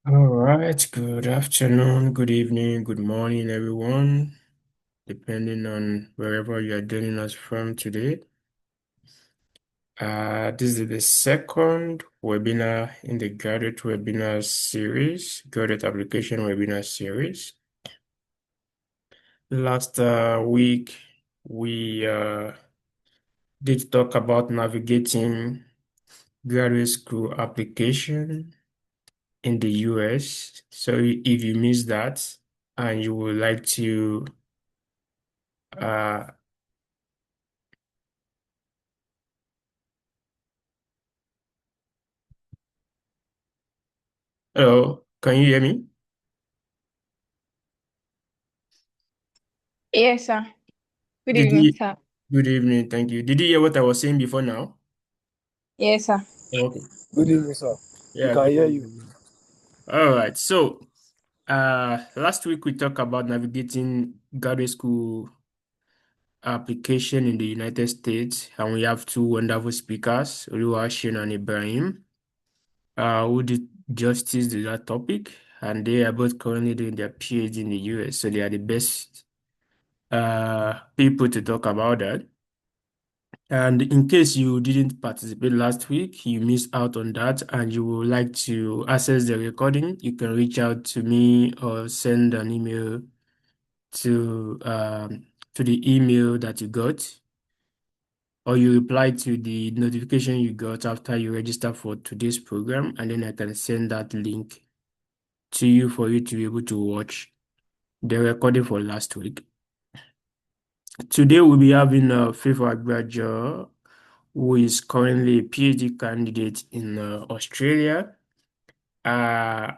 All right, good afternoon, good evening, good morning, everyone, depending on wherever you are joining us from today. This is the second webinar in the graduate webinar series, graduate application webinar series. Last week, we did talk about navigating graduate school application in the US. So if you missed that and you would like to uh, hello, can you hear me? Yes, sir. Good Did evening, you? sir. Good evening, thank you. Did you hear what I was saying before now? Yes, sir. Okay. Good evening, sir. We Yeah, can good hear you. evening. All right. So, last week we talked about navigating graduate school application in the United States, and we have two wonderful speakers, Oluwaseun and Ibrahim, who did justice to that topic, and they are both currently doing their PhD in the US, so they are the best people to talk about that. And in case you didn't participate last week, you missed out on that, and you would like to access the recording, you can reach out to me or send an email to the email that you got, or you reply to the notification you got after you register for today's program, and then I can send that link to you for you to be able to watch the recording for last week. Today we'll be having Favor Agbajo, who is currently a PhD candidate in Australia. Uh,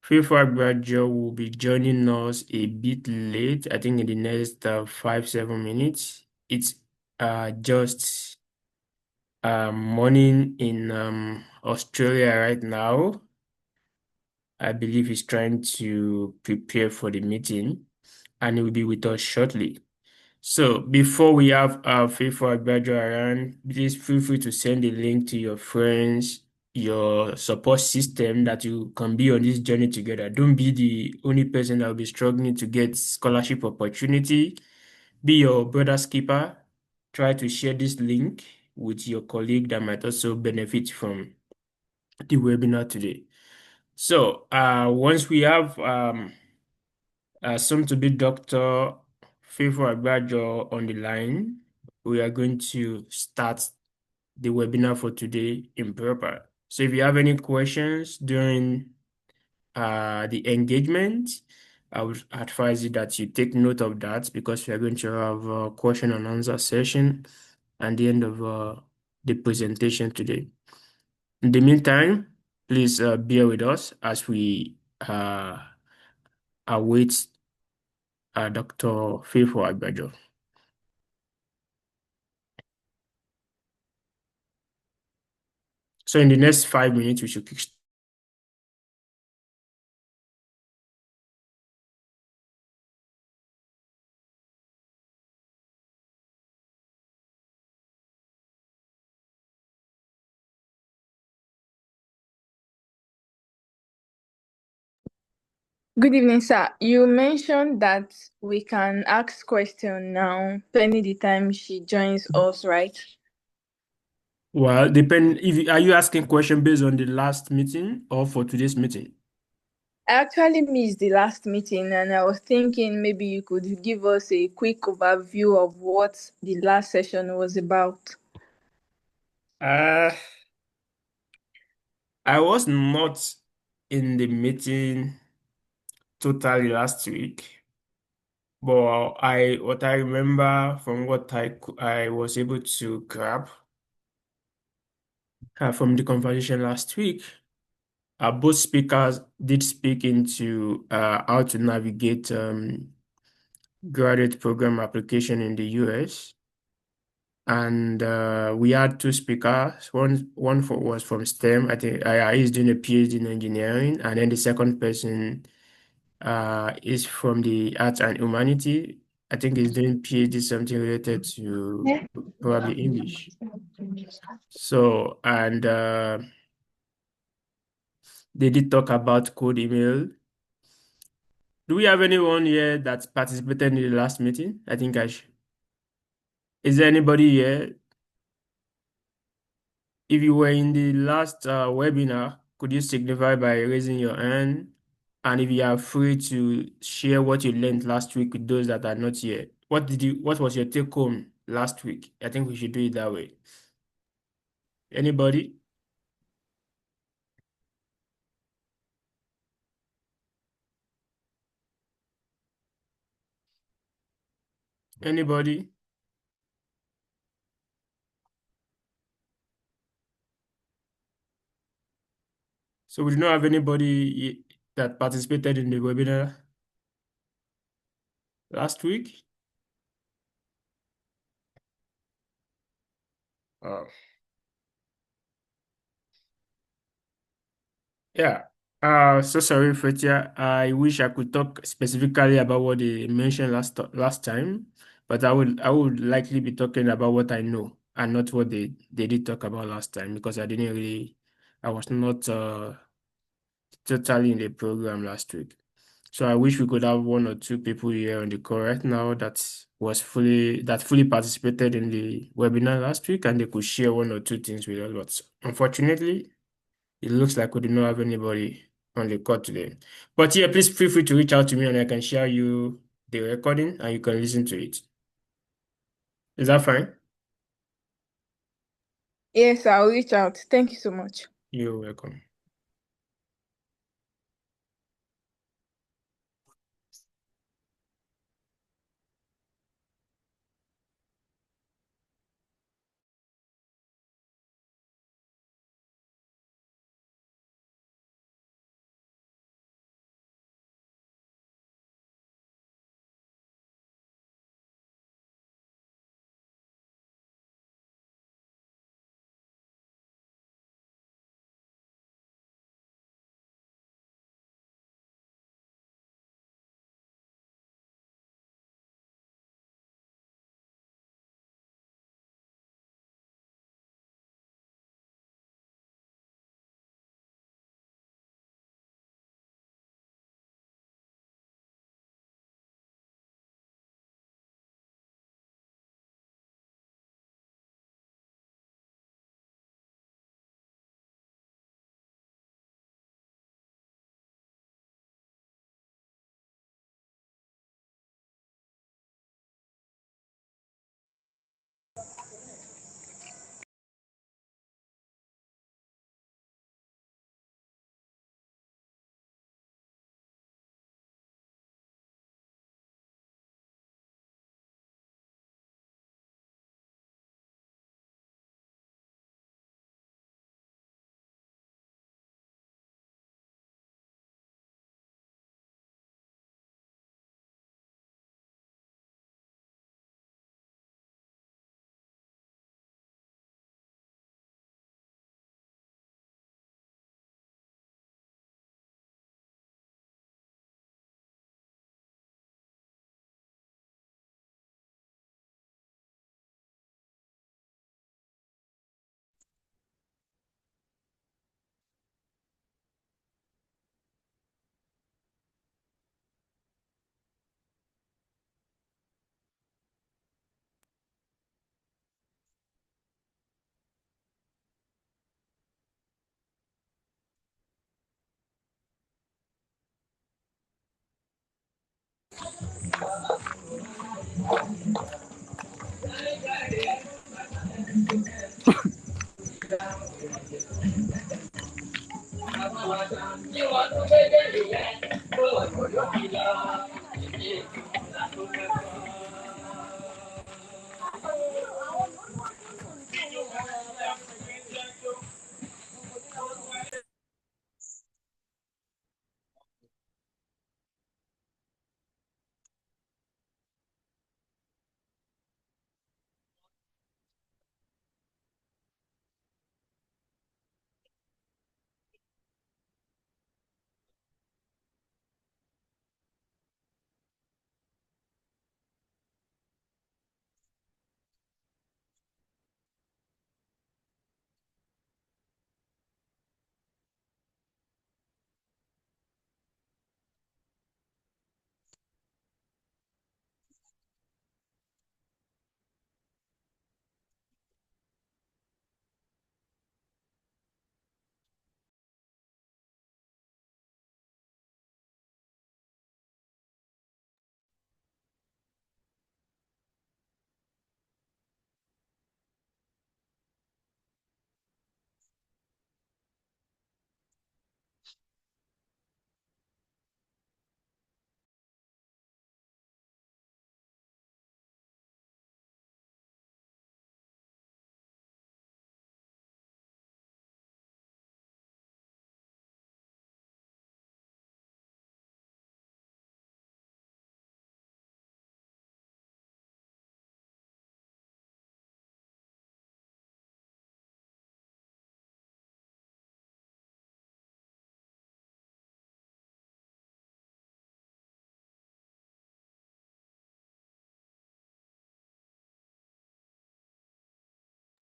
Favor Agbajo will be joining us a bit late, I think in the next 5-7 minutes. It's just morning in Australia right now. I believe he's trying to prepare for the meeting and he will be with us shortly. So before we have our faithful Agbajo around, please feel free to send a link to your friends, your support system that you can be on this journey together. Don't be the only person that will be struggling to get scholarship opportunity. Be your brother's keeper. Try to share this link with your colleague that might also benefit from the webinar today. So once we have soon to be Dr. Favor Agbajo on the line. We are going to start the webinar for today in proper. So if you have any questions during the engagement, I would advise you that you take note of that because we are going to have a question and answer session at the end of the presentation today. In the meantime, please bear with us as we await Dr. Favor Agbajo. So in the next 5 minutes, we should kick. Good evening, sir. You mentioned that we can ask question now, pending the time she joins us, right? Well, depend if are you asking question based on the last meeting or for today's meeting? I actually missed the last meeting and I was thinking maybe you could give us a quick overview of what the last session was about. Uh, I was not in the meeting totally last week, but I what I remember from what I was able to grab from the conversation last week, both speakers did speak into how to navigate graduate program application in the US. And we had two speakers. Was from STEM. I think he's doing a PhD in engineering, and then the second person is from the arts and humanity. I think he's doing PhD something related to probably English. So and They did talk about code email. Do we have anyone here that participated in the last meeting? I think I should. Is there anybody here? If you were in the last webinar, could you signify by raising your hand? And if you are free to share what you learned last week with those that are not here, what was your take home last week? I think we should do it that way. Anybody? Anybody? So we do not have anybody that participated in the webinar last week. Oh, yeah. So sorry, Fetia. I wish I could talk specifically about what they mentioned last time, but I would likely be talking about what I know and not what they did talk about last time because I was not totally in the program last week. So I wish we could have one or two people here on the call right now that fully participated in the webinar last week and they could share one or two things with us. But unfortunately, it looks like we do not have anybody on the call today. But yeah, please feel free to reach out to me and I can share you the recording and you can listen to it. Is that fine? Yes, I'll reach out. Thank you so much. You're welcome.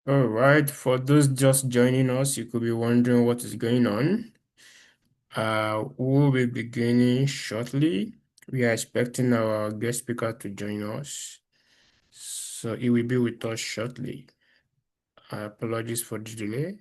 All right, for those just joining us, you could be wondering what is going on. We'll be beginning shortly. We are expecting our guest speaker to join us, so he will be with us shortly. Apologies for the delay.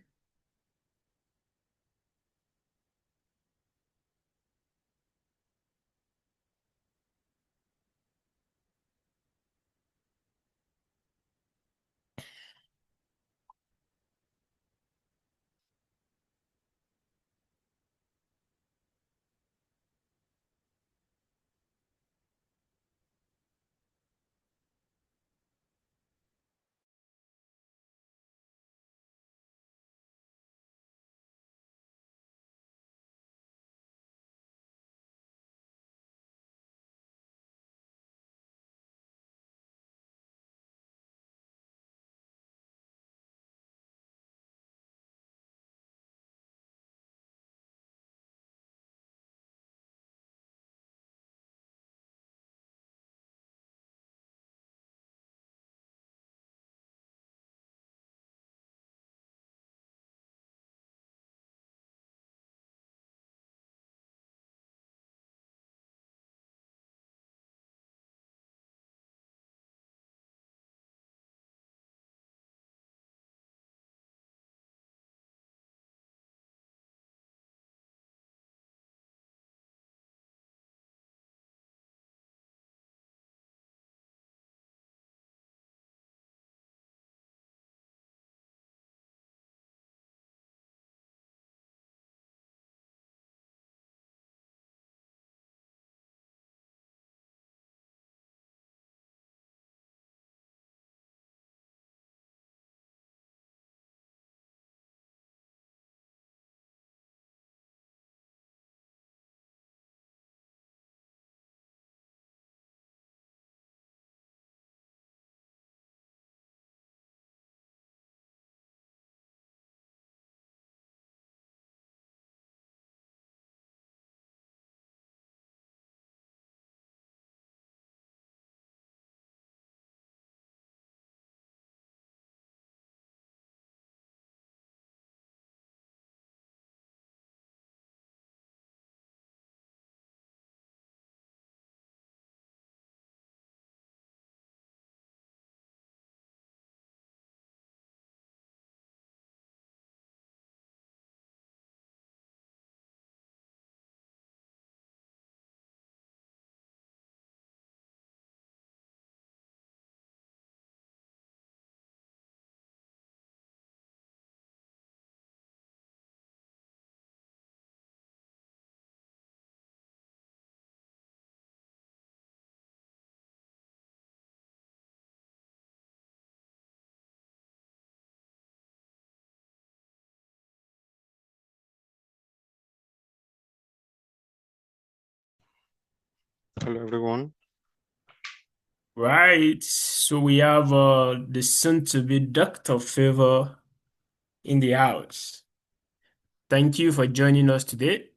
Hello everyone. Right, so we have the soon-to-be Dr. Favor in the house. Thank you for joining us today,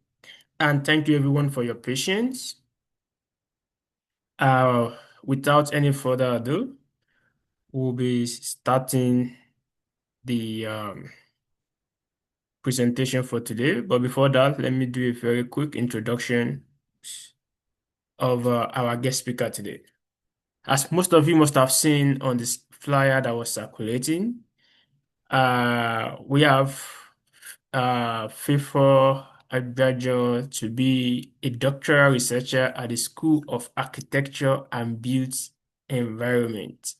and thank you everyone for your patience. Uh, Without any further ado, we'll be starting the presentation for today. But before that, let me do a very quick introduction of our guest speaker today. As most of you must have seen on this flyer that was circulating, we have Fifo Agbajo to be a doctoral researcher at the School of Architecture and Built Environment,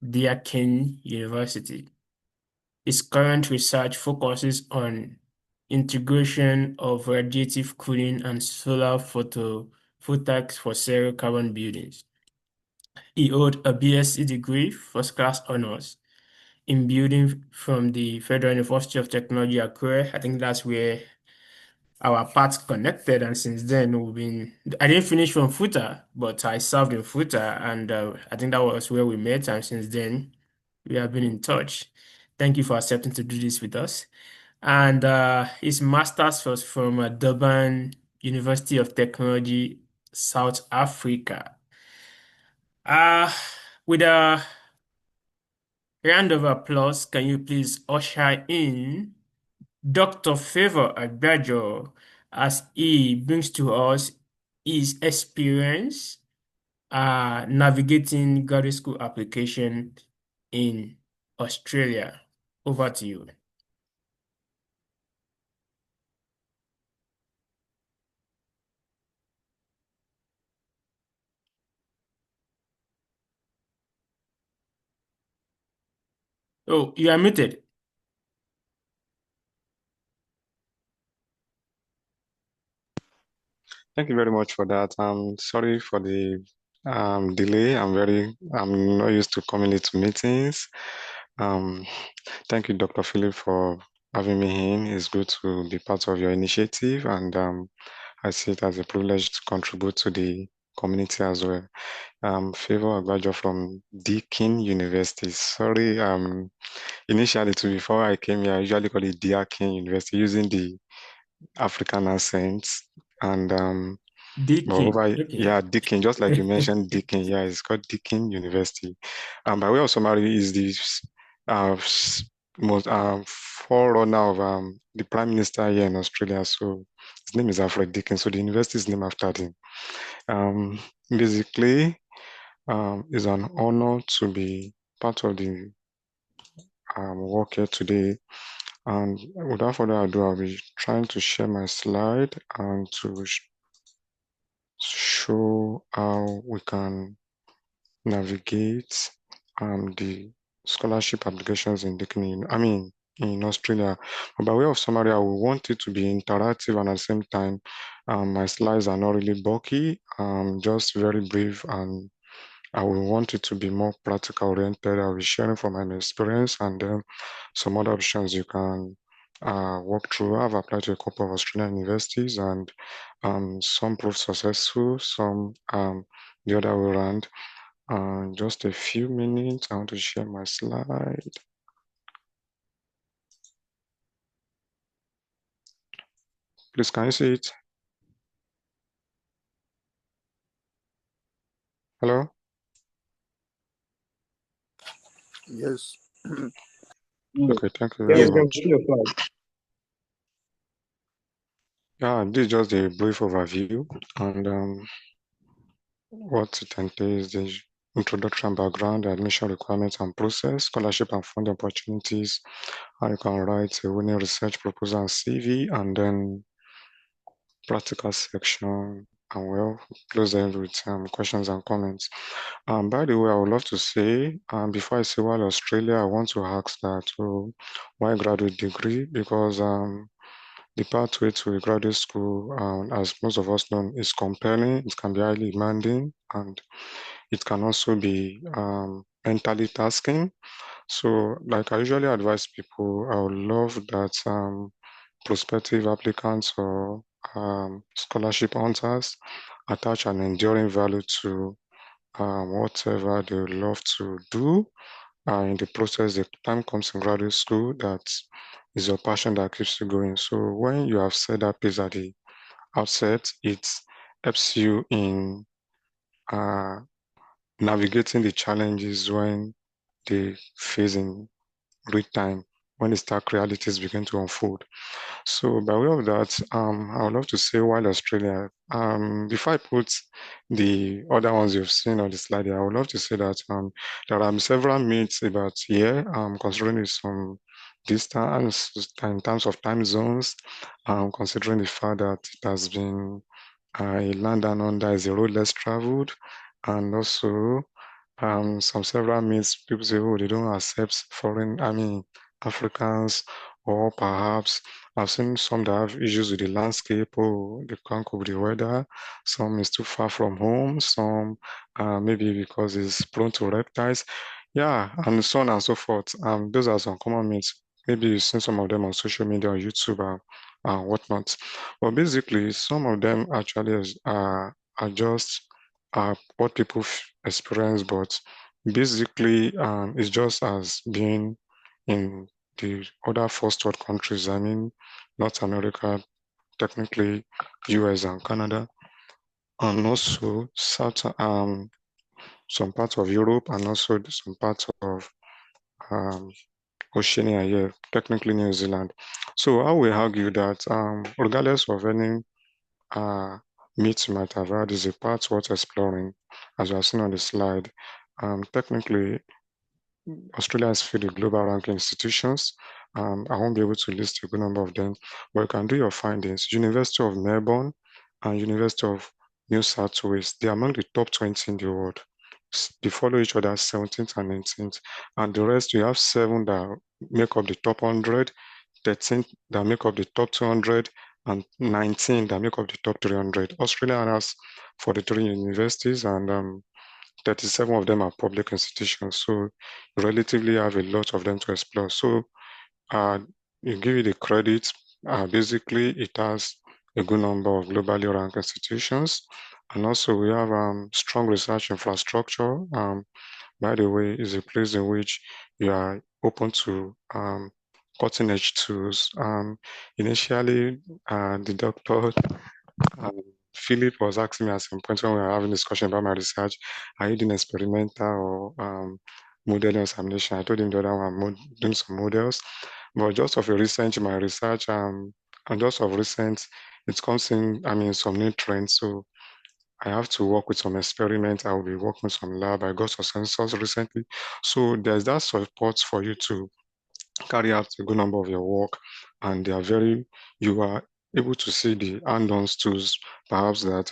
Deakin University. His current research focuses on integration of radiative cooling and solar photovoltaics for zero carbon buildings. He owed a BSc degree, first class honors, in building from the Federal University of Technology, Akure. I think that's where our paths connected, and since then we've been. I didn't finish from FUTA, but I served in FUTA, and I think that was where we met, and since then we have been in touch. Thank you for accepting to do this with us. And his master's was from Durban University of Technology, South Africa. Uh, with a Round of applause. Can you please usher in Dr. Favor Agbajo as he brings to us his experience navigating graduate school application in Australia. Over to you. Oh, you are muted. Thank you very much for that. Sorry for the delay. I'm not used to coming into meetings. Um, Thank you, Dr. Philip, for having me in. It's good to be part of your initiative, and I see it as a privilege to contribute to the community as well. Favor Agbajo from Deakin University. Sorry, initially, before I came here, I usually call it Deakin University using the African accent, and Deakin. moreover, Okay. yeah, Deakin, just like you mentioned, Deakin, yeah, it's called Deakin University. By way of summary, is the most forerunner of the Prime Minister here in Australia. So his name is Alfred Deakin. So the university is named after him. Um, Basically, it's an honor to be part of the work here today. And without further ado, I'll be trying to share my slide and to show how we can navigate the scholarship applications in in Australia. But by way of summary, I will want it to be interactive, and at the same time, my slides are not really bulky, just very brief, and I will want it to be more practical oriented. I'll be sharing from my experience, and then some other options you can walk through. I've applied to a couple of Australian universities, and some proved successful, some the other way around. Just a few minutes, I want to share my slide. Please, can you see it? Hello? Yes. Okay, thank you Yes, very we can much. see your slide. Yeah, this is just a brief overview, and what it entails, the introduction, background, admission requirements and process, scholarship and funding opportunities, how you can write a winning research proposal and CV, and then practical section, and we'll close end with questions and comments. By the way, I would love to say, before I say while Australia, I want to ask that, why graduate degree? Because the pathway to a graduate school, as most of us know, is compelling. It can be highly demanding, and it can also be mentally tasking. So, like I usually advise people, I would love that prospective applicants or scholarship hunters attach an enduring value to whatever they would love to do. In the process, the time comes in graduate school that is your passion that keeps you going. So when you have set that piece at the outset, it helps you in uh, navigating the challenges when they face in real time, when the stark realities begin to unfold. So by way of that, I would love to say while Australia, before I put the other ones you've seen on the slide here, I would love to say that there are several myths about here, considering some distance in terms of time zones, considering the fact that it has been a land down under is a road less traveled, and also some several myths people say, oh, they don't accept Africans, or perhaps I've seen some that have issues with the landscape, or they can't cope with the weather. Some is too far from home. Some maybe because it's prone to reptiles. Yeah, and so on and so forth. Those are some common myths. Maybe you've seen some of them on social media, on YouTube, and whatnot. But basically, some of them actually are just what people experience, but basically, it's just as being in the other first world countries. I mean, North America, technically US and Canada, and also South, some parts of Europe, and also some parts of Oceania here, technically New Zealand. So I will argue that regardless of any myths you might have had, is a part worth exploring, as you have seen on the slide. Technically, Australia has few global ranking institutions. I won't be able to list a good number of them, but you can do your findings. University of Melbourne and University of New South Wales, they're among the top 20 in the world. They follow each other 17th and 19th. And the rest, you have 7 that make up the top 100, 13 that make up the top 200, and 19 that make up the top 300. Australia has 43 universities and 37 of them are public institutions. So you relatively have a lot of them to explore. So uh, you give it the credit. Basically, it has a good number of globally ranked institutions. And also we have strong research infrastructure. By the way, is a place in which you are open to cutting edge tools. Initially, the doctor um, Philip was asking me at some point when we were having a discussion about my research, are you doing experimental or modeling examination? I told him the other one, I'm doing some models. But just of a recent, my research, and just of recent, it comes in, some new trends. So I have to work with some experiments. I will be working with some lab. I got some sensors recently. So there's that support for you to carry out a good number of your work, and you are able to see the hand-on tools perhaps that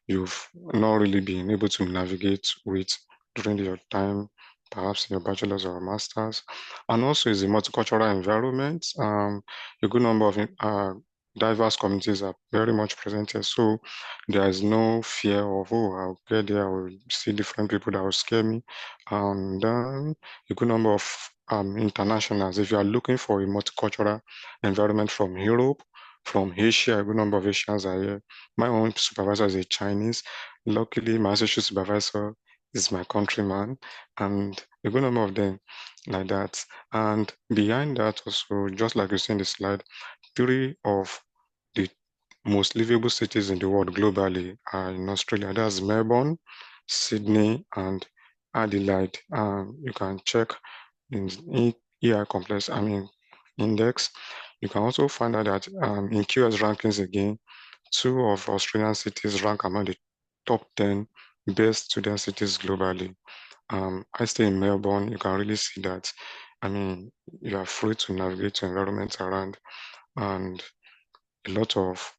you've not really been able to navigate with during your time, perhaps in your bachelor's or master's. And also is a multicultural environment. A good number of diverse communities are very much presented. So there is no fear of, oh, I'll get there, I will see different people that will scare me. And a good number of internationals. If you are looking for a multicultural environment from Europe, from Asia, a good number of Asians are here. My own supervisor is a Chinese. Luckily, my associate supervisor is my countryman, and a good number of them like that. And behind that, also, just like you see in the slide, 3 of the most livable cities in the world globally are in Australia. That's Melbourne, Sydney, and Adelaide. You can check in EI complex, index. You can also find out that in QS rankings again, 2 of Australian cities rank among the top 10 best student cities globally. I stay in Melbourne. You can really see that. You are free to navigate to environments around, and a lot of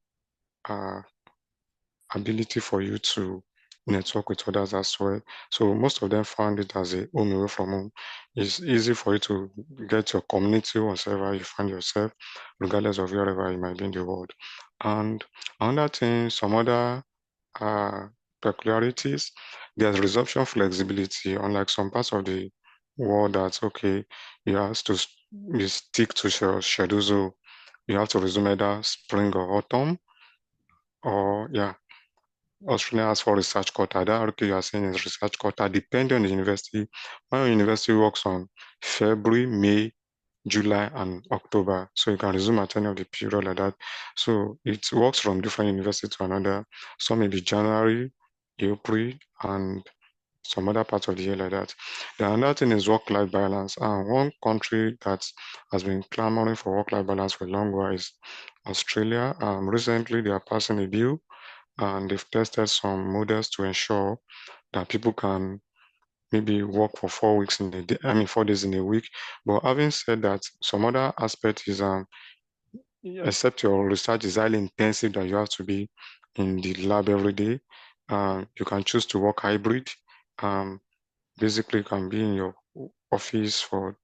uh, ability for you to network with others as well. So most of them found it as a home away from home. It's easy for you to get your community wherever you find yourself, regardless of wherever you might be in the world. And another thing, some other uh, peculiarities, there's resumption flexibility, unlike some parts of the world that's okay, you stick to your schedule. So you have to resume either spring or autumn, or yeah, Australia has for research quota. That article you are saying is research quota, depending on the university. My university works on February, May, July, and October. So you can resume at any of the period like that. So it works from different university to another. Some may be January, April, and some other parts of the year like that. The another thing is work-life balance. One country that has been clamoring for work-life balance for a long while is Australia. Recently, they are passing a bill and they've tested some models to ensure that people can maybe work for 4 weeks in a day, 4 days in a week. But having said that, some other aspect is except your research is highly intensive that you have to be in the lab every day, you can choose to work hybrid. Basically you can be in your office for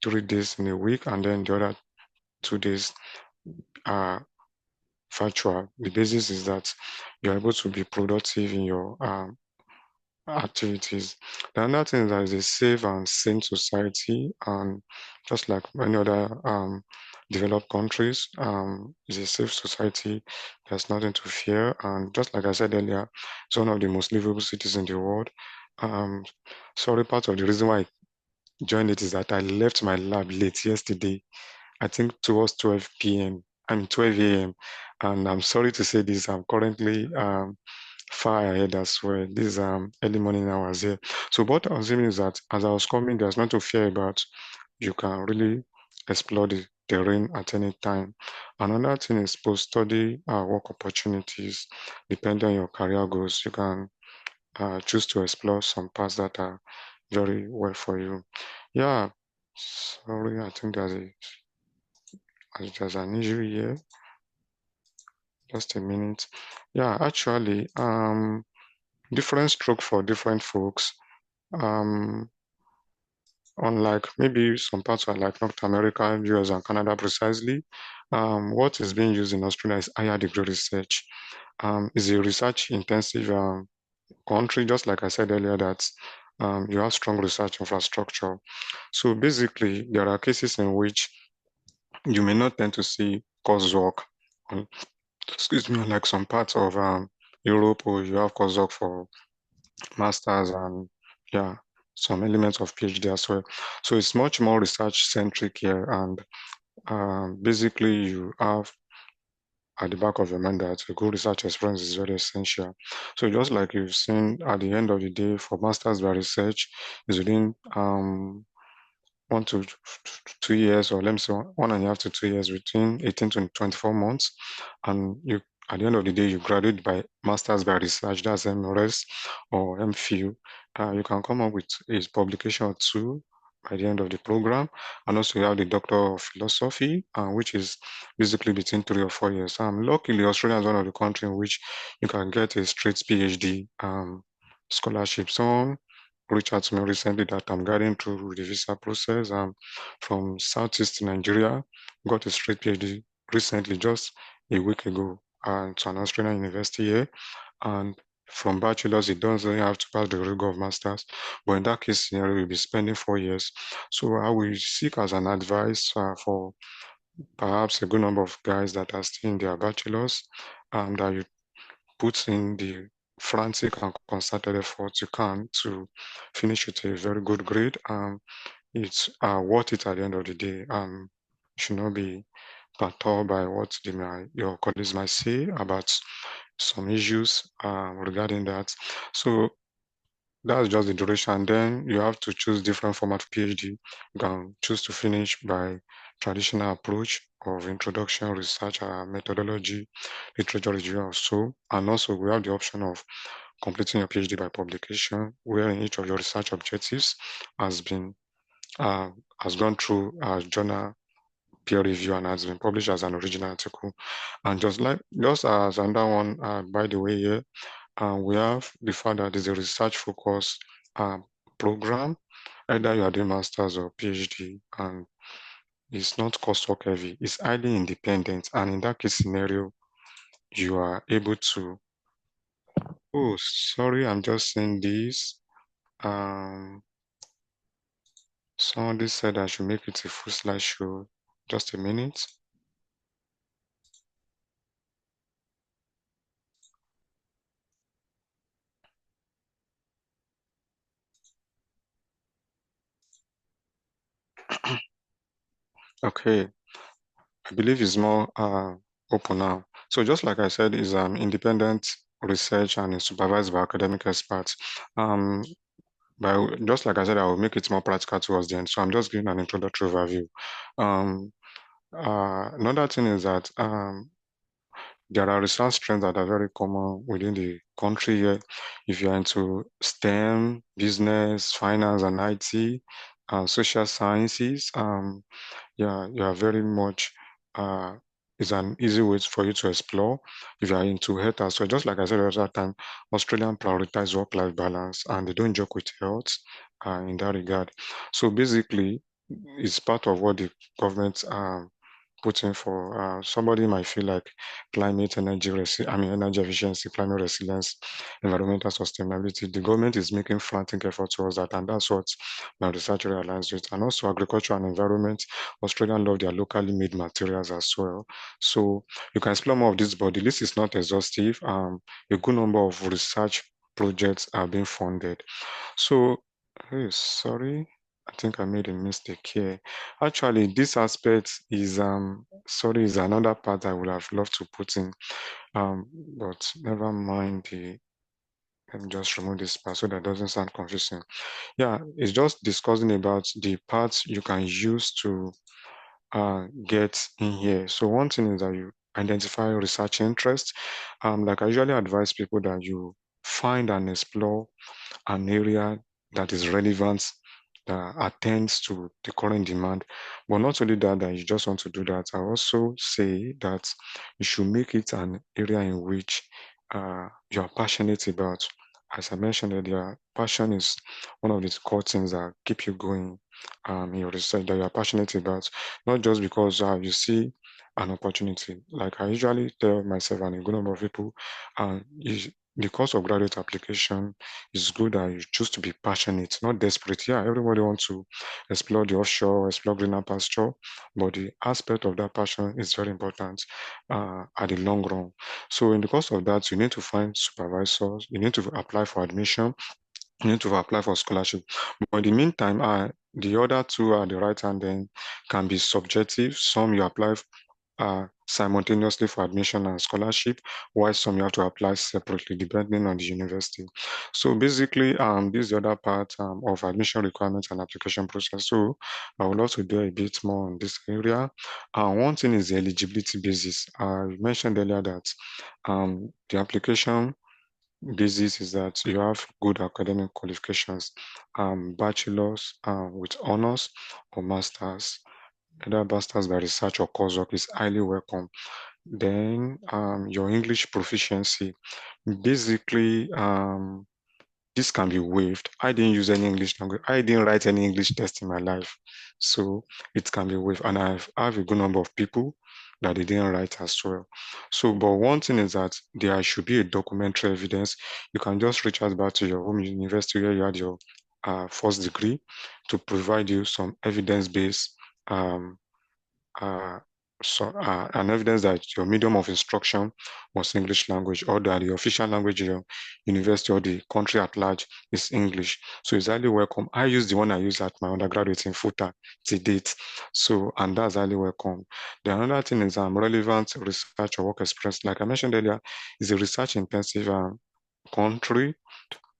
3 days in a week and then the other 2 days are virtual. The basis is that you're able to be productive in your activities. The other thing is that it's a safe and sane society, and just like many other developed countries, it's a safe society. There's nothing to fear, and just like I said earlier, it's one of the most livable cities in the world. Sorry, part of the reason why I joined it is that I left my lab late yesterday. I think towards 12 p.m. 12 a.m. And I'm sorry to say this, I'm currently far ahead as well. This early morning hours here. So what I was saying is that as I was coming, there's not to fear about. You can really explore the terrain at any time. Another thing is post-study work opportunities. Depending on your career goals, you can choose to explore some paths that are very well for you. Yeah, sorry, I think there's an issue here. Just a minute. Yeah, actually, different stroke for different folks. Um, Unlike maybe some parts are like North America, US, and Canada precisely, what is being used in Australia is higher degree research. It's a research intensive country, just like I said earlier, that you have strong research infrastructure. So basically, there are cases in which you may not tend to see coursework on, excuse me, like some parts of Europe, or you have coursework for masters and yeah, some elements of PhD as well. So it's much more research centric here, and basically you have at the back of your mind that a good research experience is very essential. So just like you've seen at the end of the day for masters by research is within 1 to 2 years, or let me say 1.5 to 2 years, between 18 to 24 months. And you, at the end of the day, you graduate by Masters by Research, that's MRS or MPhil. You can come up with a publication or two by the end of the program. And also you have the Doctor of Philosophy, which is basically between 3 or 4 years. Luckily, Australia is one of the countries in which you can get a straight PhD scholarship. Someone reached out to me recently that I'm guiding through the visa process from Southeast Nigeria, got a straight PhD recently, just a week ago, to an Australian university here. And from bachelor's, it doesn't have to pass the rigor of master's. But in that case scenario, you'll be spending 4 years. So I will seek as an advice for perhaps a good number of guys that are still in their bachelor's, that you put in the frantic and concerted effort you can to finish with a very good grade. It's worth it at the end of the day. You should not be perturbed by what your colleagues might say about some issues regarding that. So that's just the duration. Then you have to choose different format of PhD. You can choose to finish by traditional approach of introduction, research, methodology, literature review, or so. And also we have the option of completing your PhD by publication, where in each of your research objectives has been has gone through a journal peer review and has been published as an original article. And just as another one, by the way, here, we have the fact that it's a research focused program, either you are doing master's or PhD, and it's not coursework heavy, it's highly independent. And in that case scenario, you are able to, oh, sorry, I'm just saying this. Somebody said I should make it a full slideshow. Just a minute. Okay, I believe it's more open now. So just like I said, is independent research and is supervised by academic experts. Just like I said, I will make it more practical towards the end. So I'm just giving an introductory overview. Another thing is that there are research trends that are very common within the country here. If you're into STEM, business, finance, and IT, social sciences, yeah, you are very much, it's an easy way for you to explore. If you are into health as well, just like I said at that time, Australian prioritize work-life balance and they don't joke with health in that regard. So basically, it's part of what the government putting for. Somebody might feel like energy efficiency, climate resilience, environmental sustainability. The government is making frantic effort towards that, and that's what my research realized with. And also agriculture and environment. Australians love their locally made materials as well. So you can explore more of this, but the list is not exhaustive. A good number of research projects are being funded. So, hey, sorry. I think I made a mistake here. Actually, this aspect is sorry, is another part I would have loved to put in. But never mind Let me just remove this part so that doesn't sound confusing. Yeah, it's just discussing about the parts you can use to get in here. So one thing is that you identify research interest. Like I usually advise people that you find and explore an area that is relevant, that attends to the current demand. But not only that, that you just want to do that, I also say that you should make it an area in which you are passionate about. As I mentioned earlier, passion is one of the core things that keep you going in your research that you are passionate about, not just because you see an opportunity. Like I usually tell myself and a good number of people, the course of graduate application it's good that you choose to be passionate, not desperate. Yeah, everybody wants to explore the offshore, explore greener pasture, but the aspect of that passion is very important at the long run. So in the course of that, you need to find supervisors, you need to apply for admission, you need to apply for scholarship. But in the meantime, the other two are the right hand then can be subjective. Some you apply simultaneously for admission and scholarship, while some you have to apply separately depending on the university. So basically, this is the other part of admission requirements and application process. So I would also do a bit more on this area. One thing is the eligibility basis. I mentioned earlier that the application basis is that you have good academic qualifications, bachelor's with honors or master's. Either master's by research or coursework is highly welcome. Then your English proficiency. Basically, this can be waived. I didn't use any English language. I didn't write any English test in my life. So it can be waived. And I have a good number of people that they didn't write as well. So, but one thing is that there should be a documentary evidence. You can just reach out back to your home university where you had your first degree to provide you some evidence-based um, uh, an evidence that your medium of instruction was English language or that the official language of your university or the country at large is English. So it's highly welcome. I use the one I use at my undergraduate in FUTA to date. So, and that's highly welcome. The another thing is relevant research or work experience. Like I mentioned earlier, is a research intensive country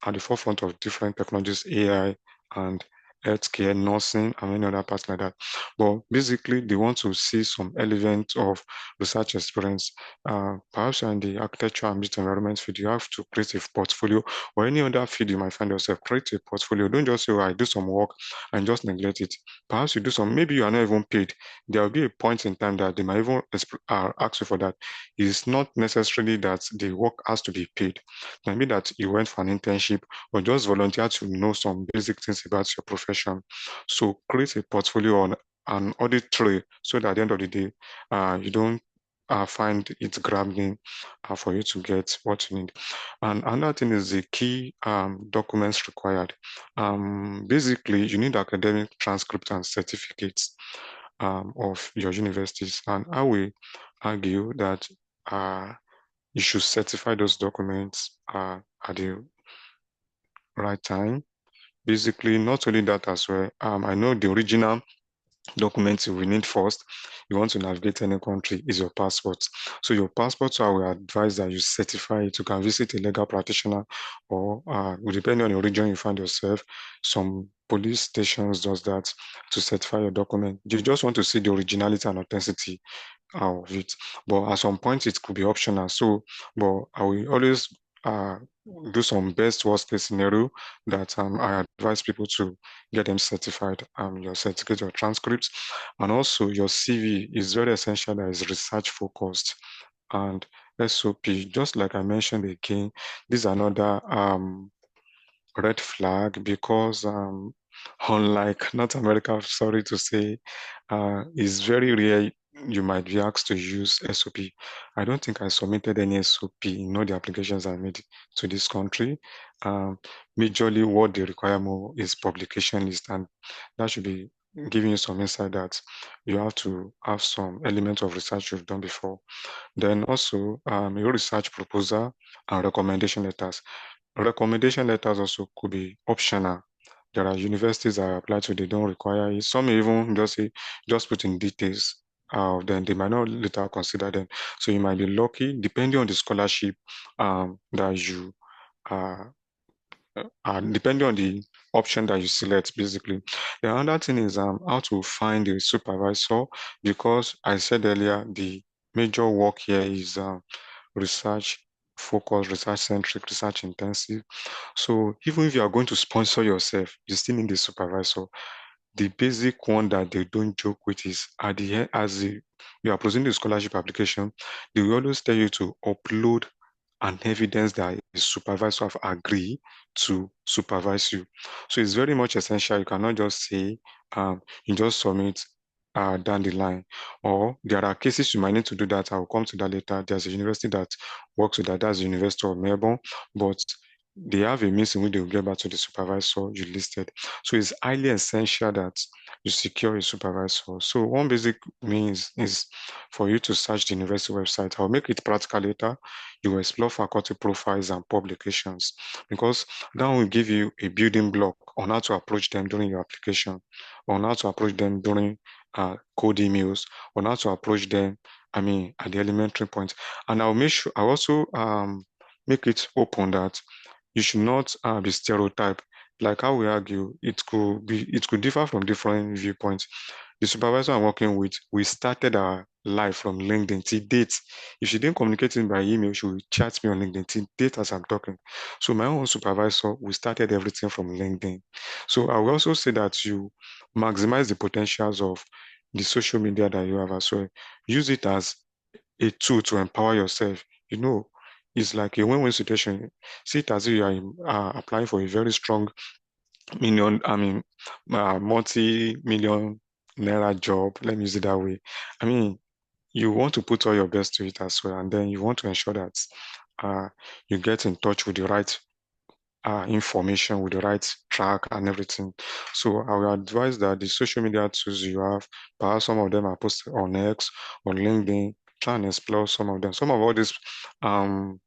at the forefront of different technologies, AI and healthcare, nursing, and many other parts like that. But basically, they want to see some element of research experience. Perhaps in the architecture and built environment field, you have to create a portfolio, or any other field you might find yourself, create a portfolio. Don't just say, oh, I do some work and just neglect it. Perhaps you do some, maybe you are not even paid. There will be a point in time that they might even ask you for that. It's not necessarily that the work has to be paid. Maybe that you went for an internship or just volunteer to know some basic things about your profession. So create a portfolio on an audit trail so that at the end of the day, you don't find it grabbing for you to get what you need. And another thing is the key documents required. Basically, you need academic transcripts and certificates of your universities. And I will argue that you should certify those documents at the right time. Basically, not only that as well, I know the original documents you will need first, you want to navigate any country, is your passport. So your passport, so I will advise that you certify it. You can visit a legal practitioner or depending on the region you find yourself, some police stations does that to certify your document. You just want to see the originality and authenticity of it. But at some point, it could be optional. So, but I will always do some best worst case scenario that I advise people to get them certified, your certificate, your transcripts, and also your CV is very essential that is research focused. And SOP, just like I mentioned again, this is another red flag because unlike North America, sorry to say, it's very rare you might be asked to use SOP. I don't think I submitted any SOP in all the applications I made to this country. Um, Majorly what they require more is publication list, and that should be giving you some insight that you have to have some element of research you've done before. Then also your research proposal and recommendation letters. Recommendation letters also could be optional. There are universities I apply to, they don't require it. Some even just say, just put in details. Then they might not later consider them. So you might be lucky, depending on the scholarship that you depending on the option that you select, basically. The other thing is how to find a supervisor, because I said earlier, the major work here is research focused, research centric, research intensive. So even if you are going to sponsor yourself, you still need a supervisor. The basic one that they don't joke with is at the end, you are presenting the scholarship application, they will always tell you to upload an evidence that a supervisor have agreed to supervise you. So it's very much essential. You cannot just say you just submit down the line. Or there are cases you might need to do that. I'll come to that later. There's a university that works with that. That's the University of Melbourne, but they have a means in which they will get back to the supervisor you listed. So it's highly essential that you secure a supervisor. So one basic means is for you to search the university website. I'll make it practical later. You will explore faculty profiles and publications, because that will give you a building block on how to approach them during your application, on how to approach them during code emails, on how to approach them, at the elementary point. And I'll make sure, I also make it open that you should not be stereotyped. Like how we argue, it could differ from different viewpoints. The supervisor I'm working with, we started our life from LinkedIn till date. If she didn't communicate in by email, she will chat me on LinkedIn till date as I'm talking. So my own supervisor, we started everything from LinkedIn. So I will also say that you maximize the potentials of the social media that you have as well. Use it as a tool to empower yourself. It's like a win-win situation. See it as if you are applying for a very strong multi-million naira job. Let me use it that way. You want to put all your best to it as well, and then you want to ensure that you get in touch with the right information, with the right track and everything. So I will advise that the social media tools you have, perhaps some of them are posted on X, on LinkedIn. Try and explore some of them. Some of all these um,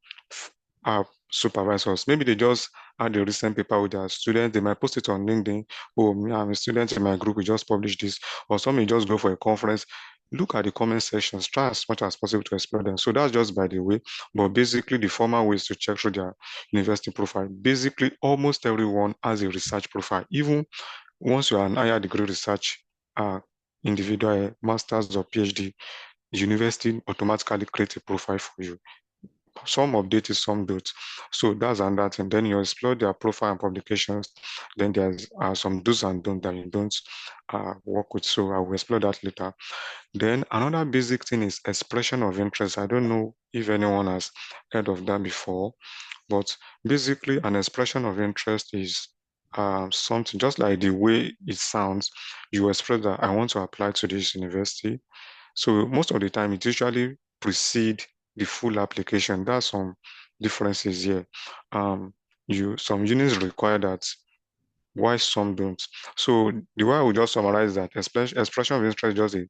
supervisors, maybe they just had a recent paper with their students. They might post it on LinkedIn. Oh, me, I'm a student in my group. We just published this. Or some may just go for a conference. Look at the comment sections. Try as much as possible to explore them. So that's just by the way. But basically, the formal ways to check through their university profile. Basically, almost everyone has a research profile. Even once you are an higher degree research individual, master's or PhD, the university automatically creates a profile for you. Some update it, some don't. So that's another thing. Then you explore their profile and publications. Then there's some do's and don'ts that you don't work with. So I will explore that later. Then another basic thing is expression of interest. I don't know if anyone has heard of that before, but basically an expression of interest is something just like the way it sounds. You express that I want to apply to this university. So most of the time, it usually precedes the full application. That's some differences here. Some units require that, why some don't. So the way I would just summarize that expression of interest is just a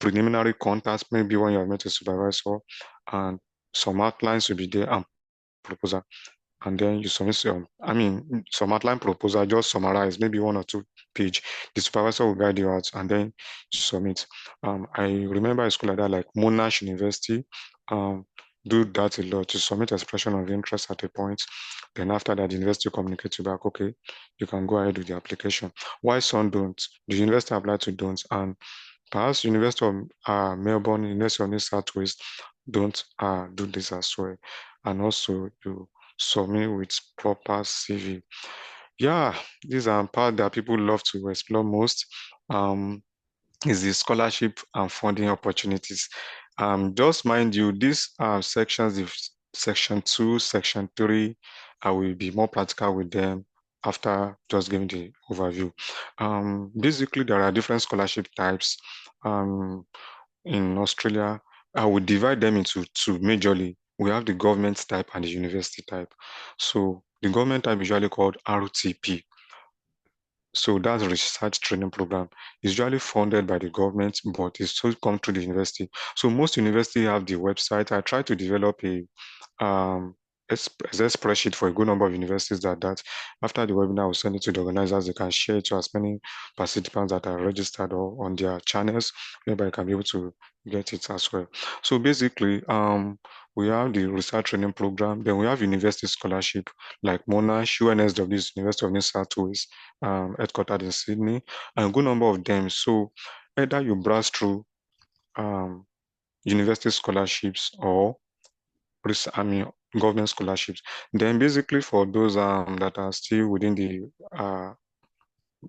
preliminary contact, maybe when you have met a supervisor, and some outlines will be there and proposal. And then you submit some outline proposal, just summarize, maybe 1 or 2 page. The supervisor will guide you out, and then you submit. I remember a school like that, like Monash University, do that a lot. To submit expression of interest at a point. Then after that, the university communicates you back, okay, you can go ahead with the application. Why some don't? The university apply to don't, and perhaps University of Melbourne, University of New South Wales don't do this as well. And also you submit with proper CV. Yeah, these are part that people love to explore most. Is the scholarship and funding opportunities. Just mind you, these sections, if section 2, section 3, I will be more practical with them after just giving the overview. Basically, there are different scholarship types. In Australia, I would divide them into two majorly. We have the government type and the university type. So the government type is usually called RTP. So that's a research training program. It's usually funded by the government, but it's still come through the university. So most universities have the website. I try to develop a Excel spreadsheet for a good number of universities that after the webinar, will send it to the organizers. They can share it to as many participants that are registered or on their channels, whereby you can be able to get it as well. So basically, we have the research training program, then we have university scholarship like Monash, UNSW, University of New South Wales, headquartered in Sydney, and a good number of them. So either you browse through university scholarships or I mean government scholarships. Then basically for those that are still within the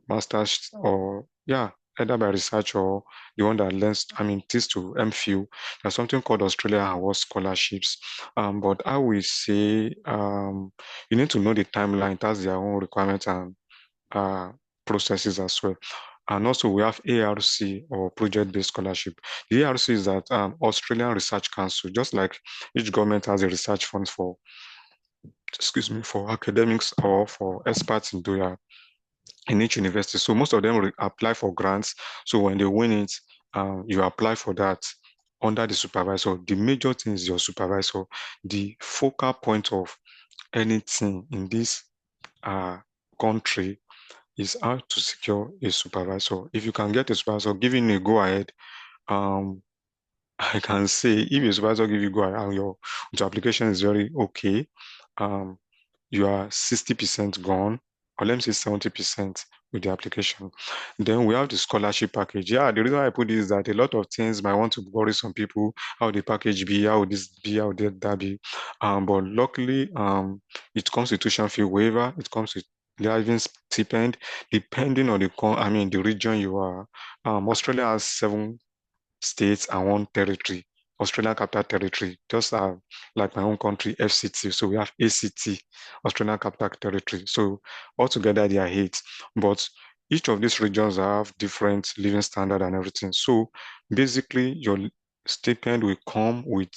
master's or yeah, either by research or the one that learns, teach to MPhil. There's something called Australia Award scholarships. But I will say you need to know the timeline. That's their own requirements and uh, processes as well. And also we have ARC or project-based scholarship. The ARC is that Australian Research Council, just like each government has a research fund for, excuse me, for academics or for experts in each university. So most of them apply for grants. So when they win it, you apply for that under the supervisor. The major thing is your supervisor. The focal point of anything in this country is how to secure a supervisor. If you can get a supervisor giving a go ahead, um, I can say if a supervisor give you go ahead and your application is very okay, um, you are 60% gone, or let me say 70% with the application. Then we have the scholarship package. Yeah, the reason why I put this is that a lot of things might want to worry some people, how the package be, how this be, how that be. But luckily, it comes with tuition fee waiver, it comes with living stipend, depending on the region you are. Australia has 7 states and 1 territory. Australian Capital Territory, just like my own country, FCT. So we have ACT, Australian Capital Territory. So altogether they are 8. But each of these regions have different living standard and everything. So basically your stipend will come with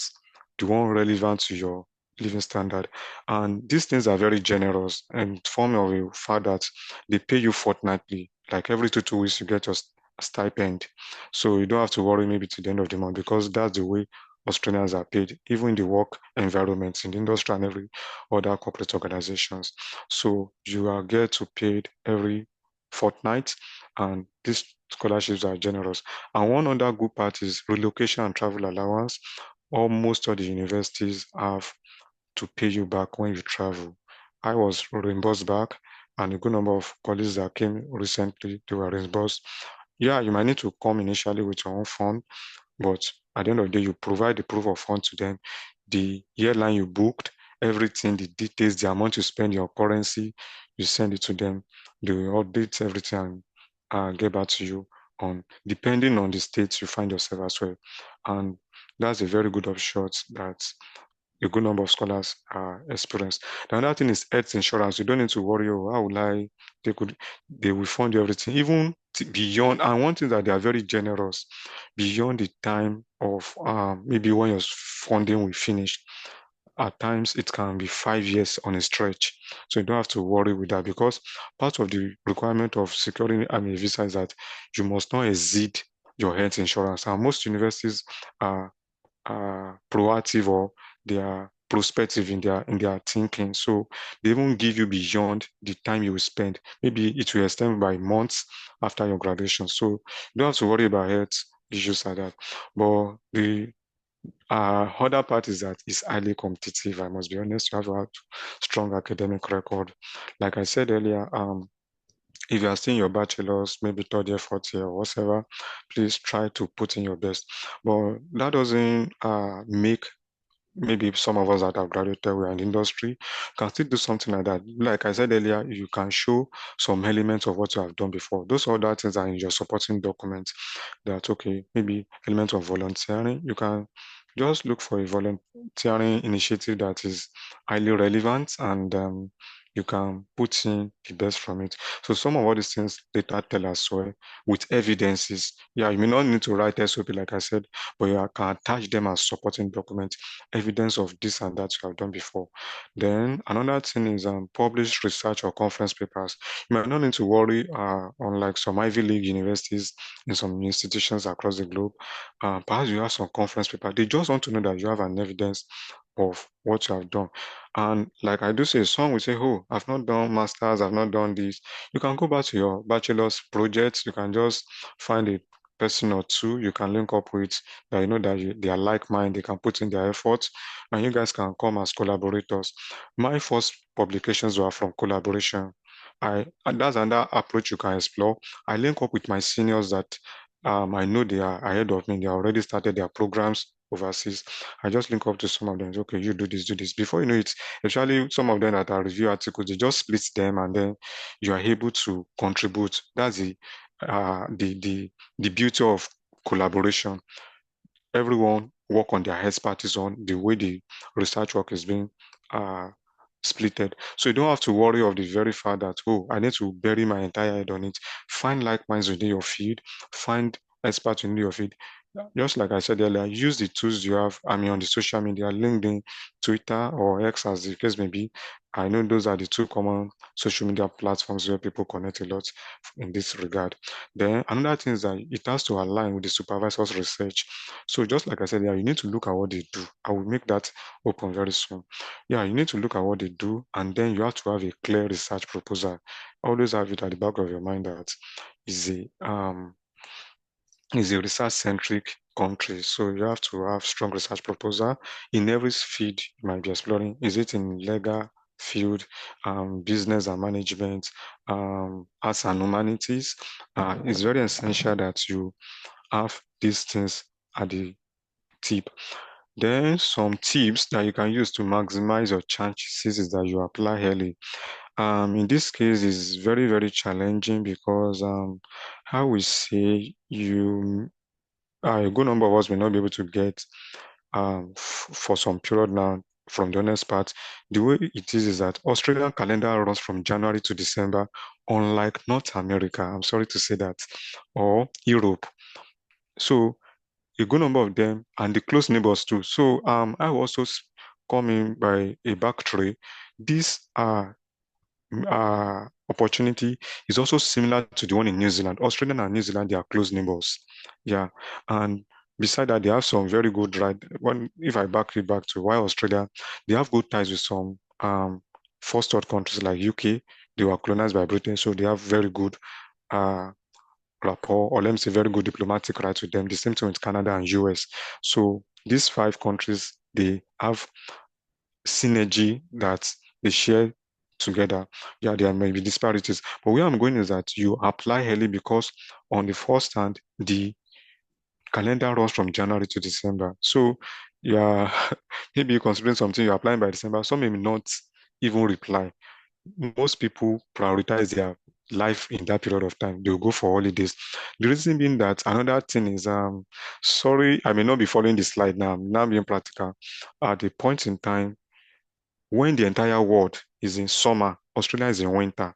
the one relevant to your living standard. And these things are very generous and form of a fact that they pay you fortnightly. Like every 2 weeks you get your stipend. So you don't have to worry maybe to the end of the month because that's the way Australians are paid, even in the work environments, in the industry and every other corporate organizations. So you are get to paid every fortnight, and these scholarships are generous. And one other good part is relocation and travel allowance. Almost all the universities have to pay you back when you travel. I was reimbursed back, and a good number of colleagues that came recently, they were reimbursed. Yeah, you might need to come initially with your own fund, but at the end of the day, you provide the proof of fund to them, the airline you booked, everything, the details, the amount you spend, your currency, you send it to them. They will update everything and get back to you on depending on the state you find yourself as well. And that's a very good option that a good number of scholars are experienced. The other thing is health insurance. You don't need to worry, oh, how will they will fund you everything, even beyond, and one thing that they are very generous, beyond the time of maybe when your funding will finish. At times, it can be 5 years on a stretch. So you don't have to worry with that because part of the requirement of securing a visa is that you must not exceed your health insurance. And most universities are proactive or they are prospective in their thinking. So they won't give you beyond the time you will spend. Maybe it will extend by months after your graduation. So you don't have to worry about health issues like that. But the other part is that it's highly competitive. I must be honest, you have to have strong academic record. Like I said earlier, if you are still in your bachelor's, maybe third year, fourth year, or whatever, please try to put in your best. But that doesn't make maybe some of us that have graduated, we're in the industry, can still do something like that. Like I said earlier, you can show some elements of what you have done before. Those other things are in your supporting documents that, okay, maybe elements of volunteering. You can just look for a volunteering initiative that is highly relevant and you can put in the best from it. So some of all these things data tell us well with evidences. Yeah, you may not need to write SOP like I said, but you can attach them as supporting documents, evidence of this and that you have done before. Then another thing is published research or conference papers. You might not need to worry unlike some Ivy League universities in some institutions across the globe. Perhaps you have some conference paper. They just want to know that you have an evidence of what you have done. And like I do say, some will say, oh, I've not done masters, I've not done this. You can go back to your bachelor's projects. You can just find a person or two you can link up with that you know that they are like mind, they can put in their efforts, and you guys can come as collaborators. My first publications were from collaboration. And that's another approach you can explore. I link up with my seniors that I know they are ahead of me. They already started their programs overseas. I just link up to some of them. Okay, you do this, do this. Before you know it, especially some of them that are review articles, they just split them, and then you are able to contribute. That's uh, the the the beauty of collaboration. Everyone work on their expertise on the way the research work is being uh, splitted. So you don't have to worry of the very fact that, oh, I need to bury my entire head on it. Find like minds within your field, find experts within your field. Just like I said earlier, use the tools you have, I mean, on the social media, LinkedIn, Twitter, or X, as the case may be. I know those are the two common social media platforms where people connect a lot in this regard. Then another thing is that it has to align with the supervisor's research. So just like I said, yeah, you need to look at what they do. I will make that open very soon. Yeah, you need to look at what they do, and then you have to have a clear research proposal. Always have it at the back of your mind that is a research-centric country. So you have to have strong research proposal in every field you might be exploring. Is it in legal field, business and management, arts and humanities? It's very essential that you have these things at the tip. Then some tips that you can use to maximize your chances is that you apply early. In this case, it's very, very challenging because how we say a good number of us may not be able to get for some period now from the honest part. The way it is that Australian calendar runs from January to December, unlike North America, I'm sorry to say that, or Europe. So a good number of them and the close neighbors too. So I will also come in by a back tray. These opportunity is also similar to the one in New Zealand. Australia and New Zealand, they are close neighbors. Yeah. And beside that, they have some very good right. When if I back it back to why Australia, they have good ties with some first world countries like UK. They were colonized by Britain, so they have very good uh rapport, or let me say very good diplomatic rights with them. The same thing with Canada and US. So these five countries, they have synergy that they share together. Yeah, there may be disparities, but where I'm going is that you apply early because on the first hand, the calendar runs from January to December. So yeah, maybe you're considering something you're applying by December, some may not even reply. Most people prioritize their life in that period of time. They'll go for holidays. The reason being that another thing is, sorry, I may not be following the slide now. I'm now being practical. At the point in time when the entire world is in summer, Australia is in winter.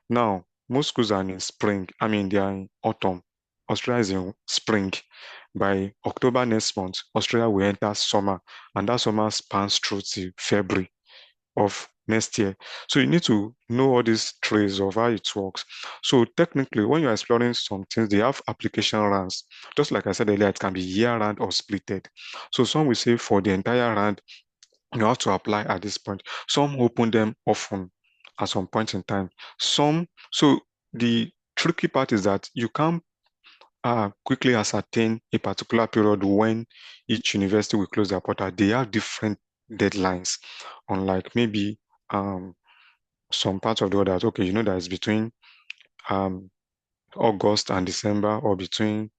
Now, most schools are in spring. I mean, they are in autumn. Australia is in spring. By October next month, Australia will enter summer, and that summer spans through to February of next year. So you need to know all these traits of how it works. So technically, when you're exploring some things, they have application runs. Just like I said earlier, it can be year round or splitted. So some will say for the entire round, you have to apply at this point. Some open them often at some point in time. So the tricky part is that you can't quickly ascertain a particular period when each university will close their portal. They have different deadlines, unlike maybe some parts of the world that, okay, you know that it's between um, August and December, or between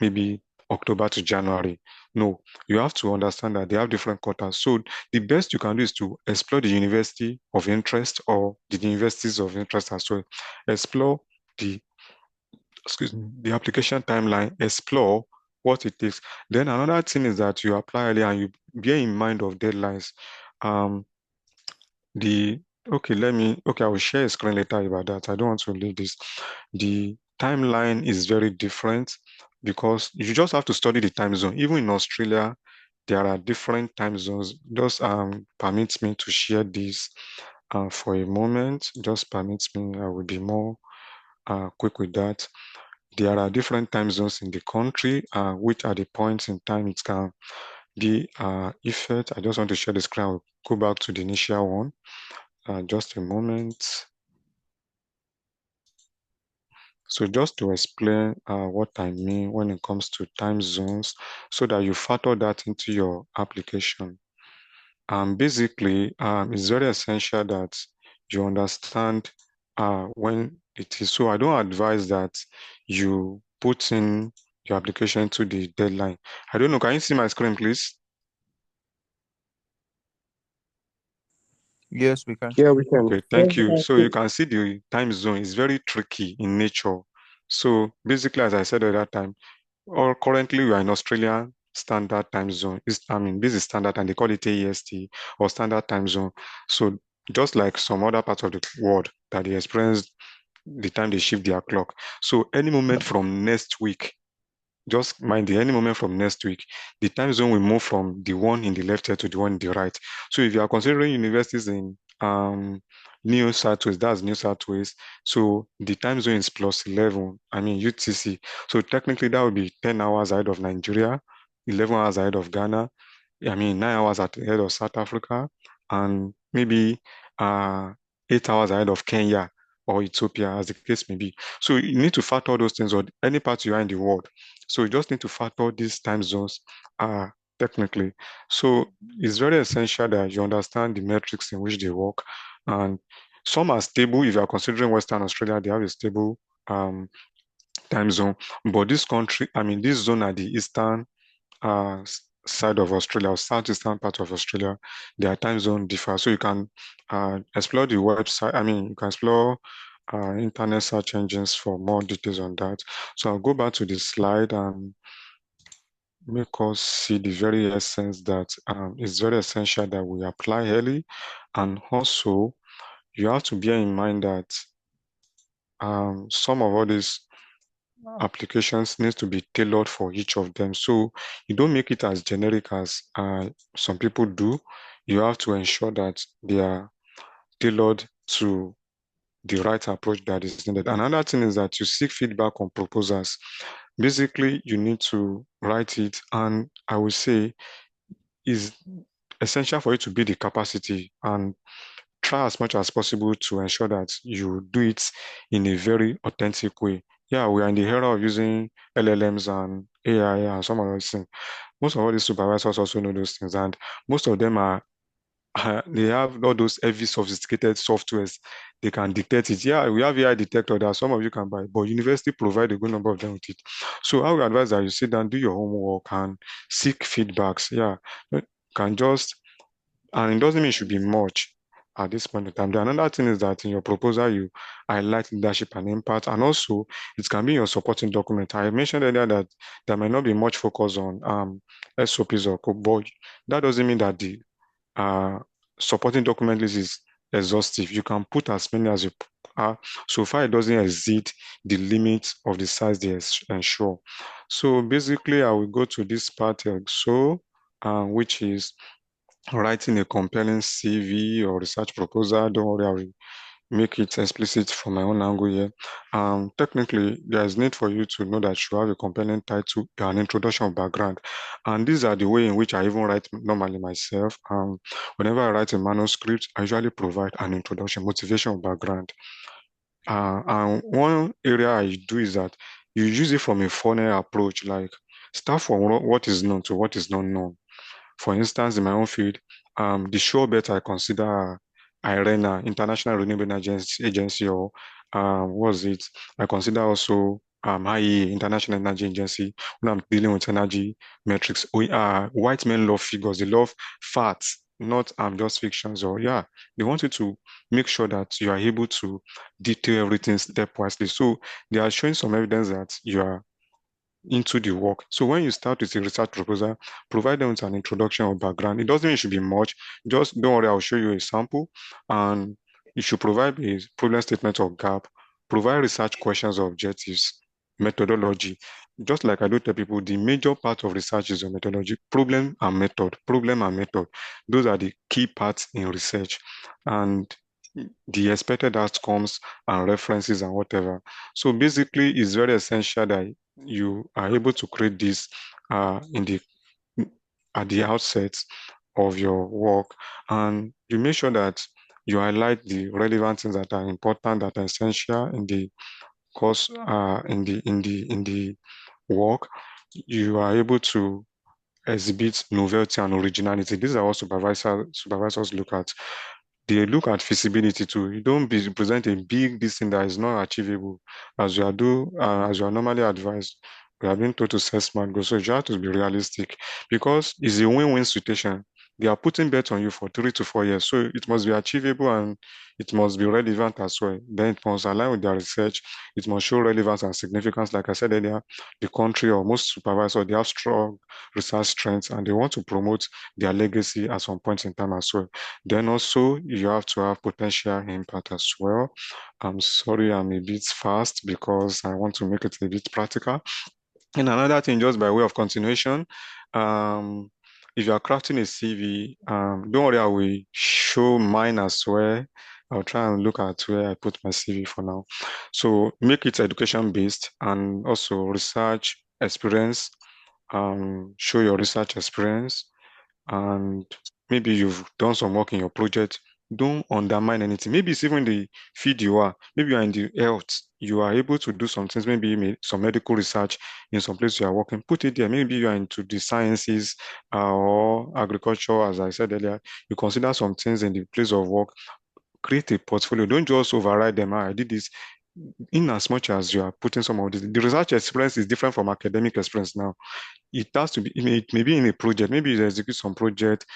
maybe October to January. No, you have to understand that they have different quotas. So the best you can do is to explore the university of interest or the universities of interest as well. Explore the, excuse me, the application timeline, explore what it takes. Then another thing is that you apply early and you bear in mind of deadlines. Um, the okay, I will share a screen later about that. I don't want to leave this. The timeline is very different because you just have to study the time zone. Even in Australia, there are different time zones. Just permits me to share this for a moment. Just permits me, I will be more quick with that. There are different time zones in the country, which at the points in time it can be effect. I just want to share the screen. I'll go back to the initial one. Just a moment. So just to explain what I mean when it comes to time zones, so that you factor that into your application. Basically, it's very essential that you understand when it is. So I don't advise that you put in your application to the deadline. I don't know. Can you see my screen, please? Yes, we can. Yeah, we can. Okay, thank you. So you can see the time zone is very tricky in nature. So basically, as I said at that time, or currently we are in Australian standard time zone. This is standard and they call it AEST or standard time zone. So just like some other parts of the world that they experience the time they shift their clock. So any moment from next week, just mind the any moment from next week, the time zone will move from the one in the left here to the one in the right. So if you are considering universities in New South Wales, that's New South Wales. So the time zone is plus 11, UTC. So technically that would be 10 hours ahead of Nigeria, 11 hours ahead of Ghana, 9 hours ahead of South Africa, and maybe uh, 8 hours ahead of Kenya or Ethiopia, as the case may be. So you need to factor those things or any part you are in the world. So you just need to factor these time zones technically. So it's very essential that you understand the metrics in which they work. And some are stable. If you are considering Western Australia, they have a stable time zone. But this country, this zone at the eastern side of Australia or southeastern part of Australia, their time zone differ. So you can explore the website. You can explore internet search engines for more details on that. So I'll go back to the slide and make us see the very essence that it's very essential that we apply early. And also, you have to bear in mind that some of all these applications needs to be tailored for each of them. So you don't make it as generic as some people do. You have to ensure that they are tailored to the right approach that is needed. Another thing is that you seek feedback on proposals. Basically, you need to write it, and I would say is essential for you to build the capacity and try as much as possible to ensure that you do it in a very authentic way. Yeah, we are in the era of using LLMs and AI and some of those things. Most of all these supervisors also know those things, and most of them are they have all those heavy sophisticated softwares. They can detect it. Yeah, we have AI detector that some of you can buy, but university provide a good number of them with it. So I would advise that you sit down, do your homework, and seek feedbacks. Yeah, you can just and it doesn't mean it should be much at this point in time. The another thing is that in your proposal, you highlight leadership and impact, and also it can be your supporting document. I mentioned earlier that there might not be much focus on SOPs or code, but that doesn't mean that the uh, supporting document list is exhaustive. You can put as many as you so far it doesn't exceed the limit of the size they ensure. So basically, I will go to this part here, which is writing a compelling CV or research proposal. Don't worry, I will make it explicit from my own angle here. Technically, there is need for you to know that you have a compelling title, an introduction of background. And these are the way in which I even write normally myself. Whenever I write a manuscript, I usually provide an introduction, motivation of background. And one area I do is that you use it from a funnel approach, like start from what is known to what is not known. For instance, in my own field, the sure bet I consider IRENA, International Renewable Energy Agency, or what was it? I consider also IEA, International Energy Agency, when I'm dealing with energy metrics. White men love figures, they love facts, not just fictions. Or yeah, they want you to make sure that you are able to detail everything stepwisely. So they are showing some evidence that you are into the work. So when you start with a research proposal, provide them with an introduction or background. It doesn't mean it should be much. Just don't worry, I'll show you a sample. And you should provide a problem statement or gap, provide research questions or objectives, methodology. Just like I do tell people, the major part of research is your methodology, problem and method, problem and method. Those are the key parts in research. And the expected outcomes and references and whatever. So basically, it's very essential that you are able to create this in the at the outset of your work, and you make sure that you highlight the relevant things that are important, that are essential in the Because in the work, you are able to exhibit novelty and originality. These are what supervisors look at. They look at feasibility too. You don't present a big this thing that is not achievable as you are normally advised. We have been told to set smart goals, so you have to be realistic because it's a win-win situation. They are putting bets on you for 3 to 4 years, so it must be achievable and it must be relevant as well. Then it must align with their research. It must show relevance and significance. Like I said earlier, the country or most supervisors, they have strong research strengths and they want to promote their legacy at some point in time as well. Then also you have to have potential impact as well. I'm sorry, I'm a bit fast because I want to make it a bit practical. And another thing, just by way of continuation, um, if you are crafting a CV, don't worry, I will show mine as well. I'll try and look at where I put my CV for now. So make it education based and also research experience. Show your research experience and maybe you've done some work in your project. Don't undermine anything. Maybe it's even the field you are. Maybe you are in the health. You are able to do some things, maybe some medical research in some place you are working. Put it there. Maybe you are into the sciences or agriculture, as I said earlier. You consider some things in the place of work. Create a portfolio. Don't just override them. I did this. In as much as you are putting some of this, the research experience is different from academic experience now. It has to be, it may be in a project, maybe you execute some project,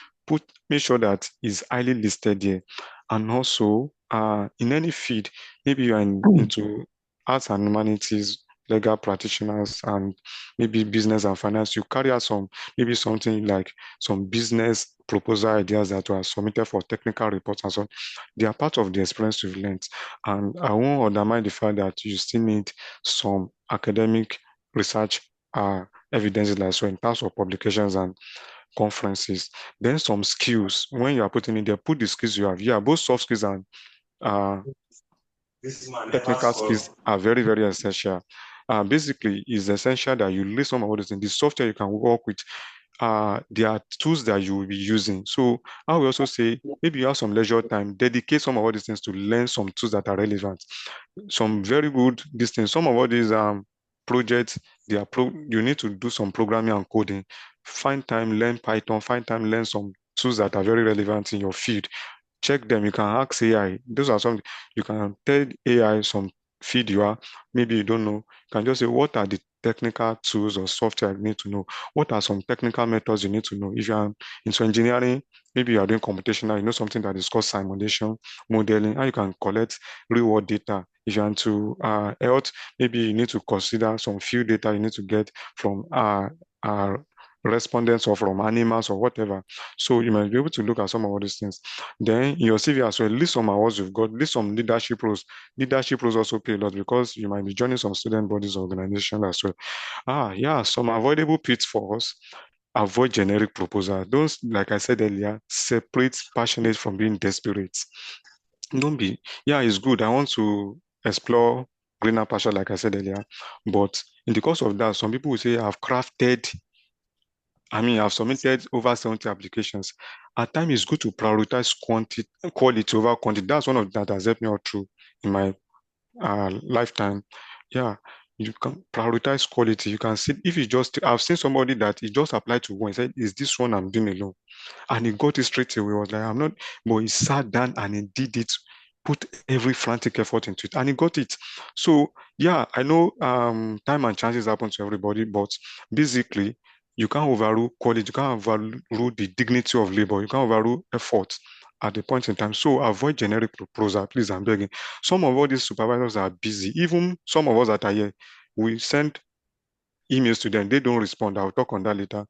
make sure that is highly listed there. And also, in any field, maybe you are into arts and humanities, legal practitioners, and maybe business and finance, you carry out maybe something like some business proposal ideas that were submitted for technical reports and so on. They are part of the experience you've learned. And I won't undermine the fact that you still need some academic research evidences like so in terms of publications and conferences. Then some skills, when you are putting in there, put the skills you have. Yeah, both soft skills and uh, technical skills are very, very essential. Basically, it's essential that you list some of those things. The software you can work with, there are tools that you will be using. So I will also say maybe you have some leisure time, dedicate some of all these things to learn some tools that are relevant. Some very good distance. Some of all these projects, you need to do some programming and coding. Find time, learn Python, find time, learn some tools that are very relevant in your field. Check them. You can ask AI. Those are some, you can tell AI some field you are. Maybe you don't know. You can just say, what are the technical tools or software you need to know? What are some technical methods you need to know? If you are into engineering, maybe you are doing computational, you know something that is called simulation modeling, and you can collect real world data. If you're into health, maybe you need to consider some field data you need to get from uh, respondents or from animals or whatever. So you might be able to look at some of all these things. Then in your CV as well, list some awards you've got, list some leadership roles. Leadership roles also pay a lot because you might be joining some student bodies organization as well. Yeah, some avoidable pitfalls. Avoid generic proposal. Don't, like I said earlier, separate passionate from being desperate. Don't be, yeah, it's good. I want to explore greener pasture, like I said earlier. But in the course of that, some people will say, I've submitted over 70 applications. At times, it's good to prioritize quality over quantity. That's one of that has helped me out through in my lifetime. Yeah, you can prioritize quality. You can see if you just, I've seen somebody that he just applied to one. He said, is this one I'm doing alone? And he got it straight away. He was like, I'm not, but he sat down and he did it, put every frantic effort into it, and he got it. So yeah, I know time and chances happen to everybody, but basically you can't overrule quality, you can't overrule the dignity of labor, you can't overrule effort at the point in time. So avoid generic proposal, please, I'm begging. Some of all these supervisors are busy. Even some of us that are here, we send emails to them, they don't respond. I'll talk on that later.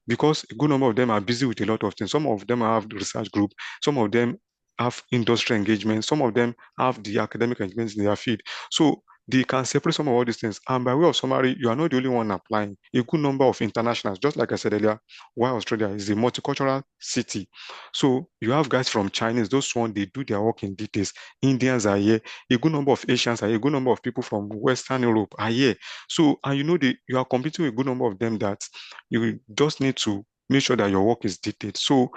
Because a good number of them are busy with a lot of things. Some of them have the research group, some of them have industry engagement, some of them have the academic engagements in their field. So they can separate some of all these things. And by way of summary, you are not the only one applying. A good number of internationals, just like I said earlier, why Australia is a multicultural city. So you have guys from Chinese, those one, they do their work in details. Indians are here. A good number of Asians are here. A good number of people from Western Europe are here. So, and you know, you are competing with a good number of them that you just need to make sure that your work is detailed. So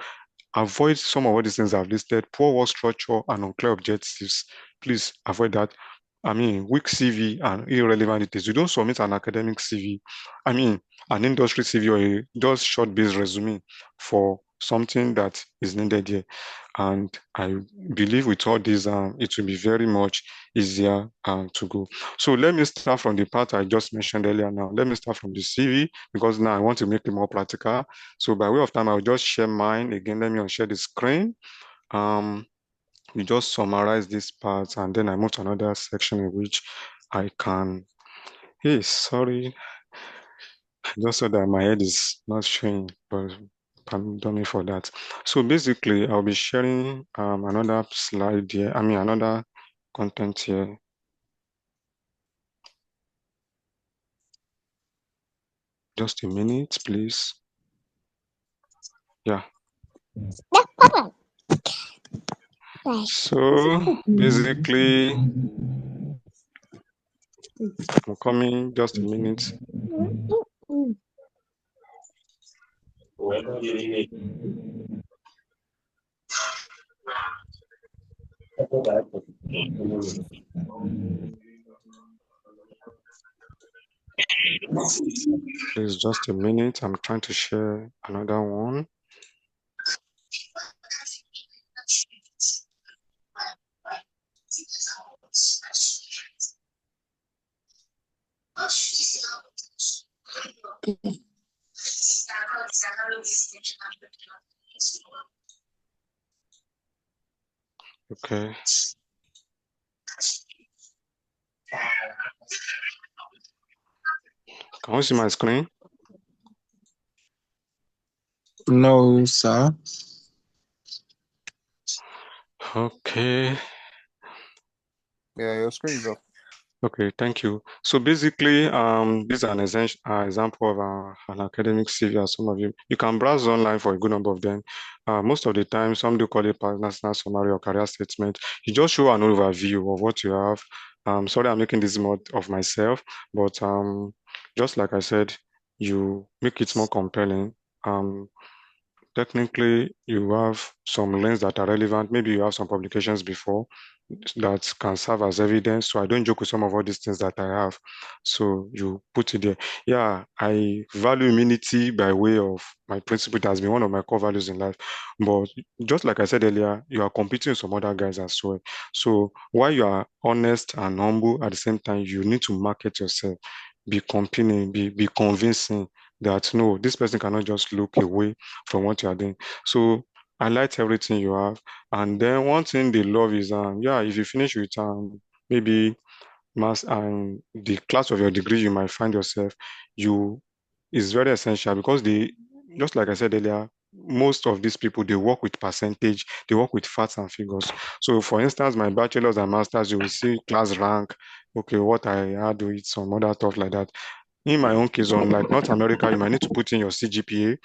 avoid some of all these things I've listed, poor work structure and unclear objectives. Please avoid that. weak CV and irrelevant details. You don't submit an academic CV, an industry CV or a just short-based resume for something that is needed here. And I believe with all this, it will be very much easier to go. So let me start from the part I just mentioned earlier now. Let me start from the CV because now I want to make it more practical. So by way of time, I'll just share mine again. Let me share the screen. We just summarize this part and then I move to another section in which I can, hey, sorry, just so that my head is not showing, but pardon me for that. So basically, I'll be sharing another slide here, another content here. Just a minute, please. Yeah. So basically, I'm coming just a minute. Please, just a minute. I'm trying to share another one. Okay. Can you see my screen? No, sir. Okay. Yeah, your screen is up. Okay, thank you. So basically, this is an example of an academic CV, as some of you can browse online for a good number of them. Most of the time, some do call it personal summary or career statement. You just show an overview of what you have. Sorry, I'm making this more of myself, but just like I said, you make it more compelling. Technically, you have some links that are relevant. Maybe you have some publications before that can serve as evidence. So I don't joke with some of all these things that I have. So you put it there. Yeah, I value immunity by way of my principle. It has been one of my core values in life. But just like I said earlier, you are competing with some other guys as well. So while you are honest and humble, at the same time, you need to market yourself, be compelling, be convincing that no, this person cannot just look away from what you are doing. So I liked everything you have. And then one thing they love is if you finish with maybe mass and the class of your degree you might find yourself, you is very essential because they, just like I said earlier, most of these people they work with percentage, they work with facts and figures. So for instance, my bachelor's and master's, you will see class rank, okay, what I had with some other stuff like that. In my own case, unlike North America, you might need to put in your CGPA,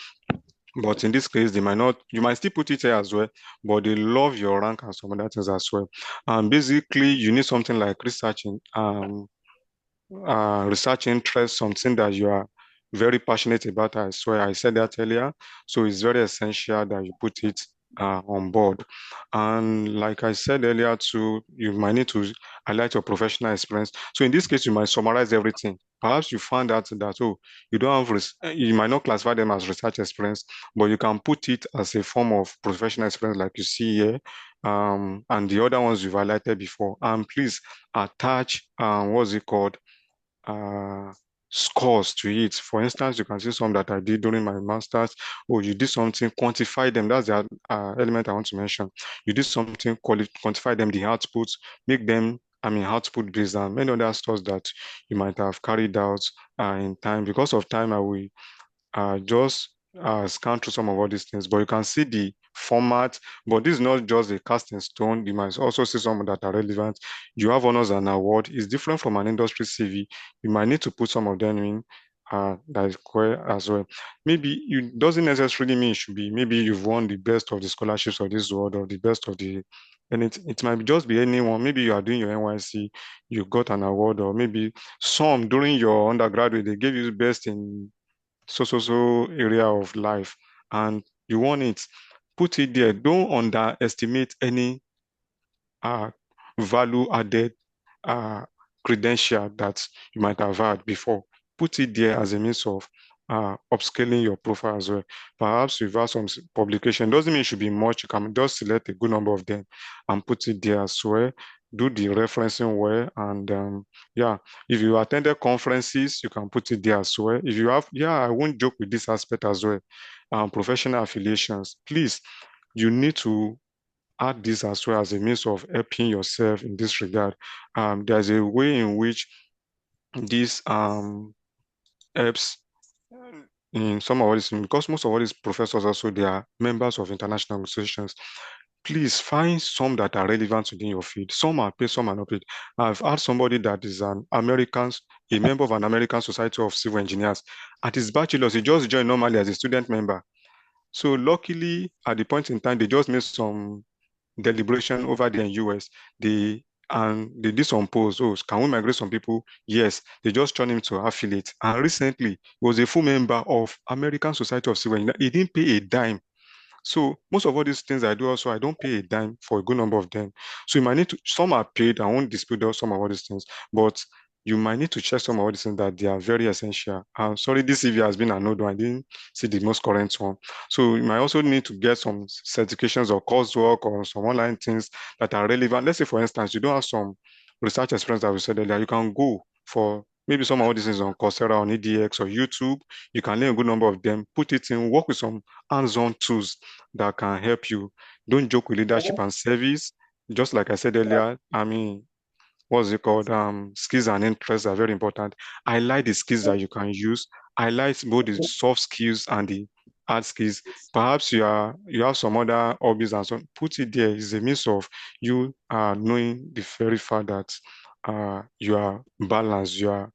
but in this case, they might not, you might still put it here as well, but they love your rank and some other things as well. And basically, you need something like research interest, something that you are very passionate about. I swear, I said that earlier. So it's very essential that you put it on board. And like I said earlier too, you might need to highlight your professional experience. So in this case, you might summarize everything. Perhaps you found out that, oh, you don't have, you might not classify them as research experience, but you can put it as a form of professional experience like you see here, and the other ones you've highlighted before. And please attach, what's it called? uh, scores to it. For instance, you can see some that I did during my master's. Oh, you did something, quantify them. That's the element I want to mention. You did something, quantify them, the outputs, make them, output based and many other stuff that you might have carried out in time. Because of time, I will just scan through some of all these things, but you can see the format. But this is not just a cast in stone. You might also see some that are relevant. You have honors and award. It's different from an industry CV. You might need to put some of them in. That is quite as well. Maybe it doesn't necessarily mean it should be. Maybe you've won the best of the scholarships of this world or the best of the, and it might just be anyone. Maybe you are doing your NYC, you got an award, or maybe some during your undergraduate they gave you best in so area of life and you want it, put it there. Don't underestimate any uh, value added credential that you might have had before. Put it there as a means of upscaling your profile as well. Perhaps you've had some publication. Doesn't mean it should be much. You can just select a good number of them and put it there as well. Do the referencing well. And yeah, if you attended conferences, you can put it there as well. If you have, yeah, I won't joke with this aspect as well. Professional affiliations, please, you need to add this as well as a means of helping yourself in this regard. There's a way in which this helps in some of these, because most of all these professors also, they are members of international organizations. Please find some that are relevant within your field. Some are paid, some are not paid. I've had somebody that is a member of an American Society of Civil Engineers. At his bachelor's, he just joined normally as a student member. So luckily, at the point in time, they just made some deliberation over there in US. They did some polls. Oh, can we migrate some people? Yes. They just turned him to affiliate. And recently, he was a full member of American Society of Civil Engineers. He didn't pay a dime. So most of all these things I do also, I don't pay a dime for a good number of them. So you might need to, some are paid, I won't dispute some of all these things, but you might need to check some of all these things that they are very essential. Sorry, this CV has been an old one. I didn't see the most current one. So you might also need to get some certifications or coursework or some online things that are relevant. Let's say, for instance, you don't have some research experience that we said earlier, you can go for maybe some of all these things on Coursera, on EDX or YouTube. You can learn a good number of them, put it in, work with some hands-on tools that can help you. Don't joke with leadership and service. Just like I said earlier, I mean, what's it called? Skills and interests are very important. I like the skills that you can use. I like both the soft skills and the hard skills. Perhaps you have some other hobbies and so on. Put it there. It's a means of you knowing the very fact that you are balanced. You are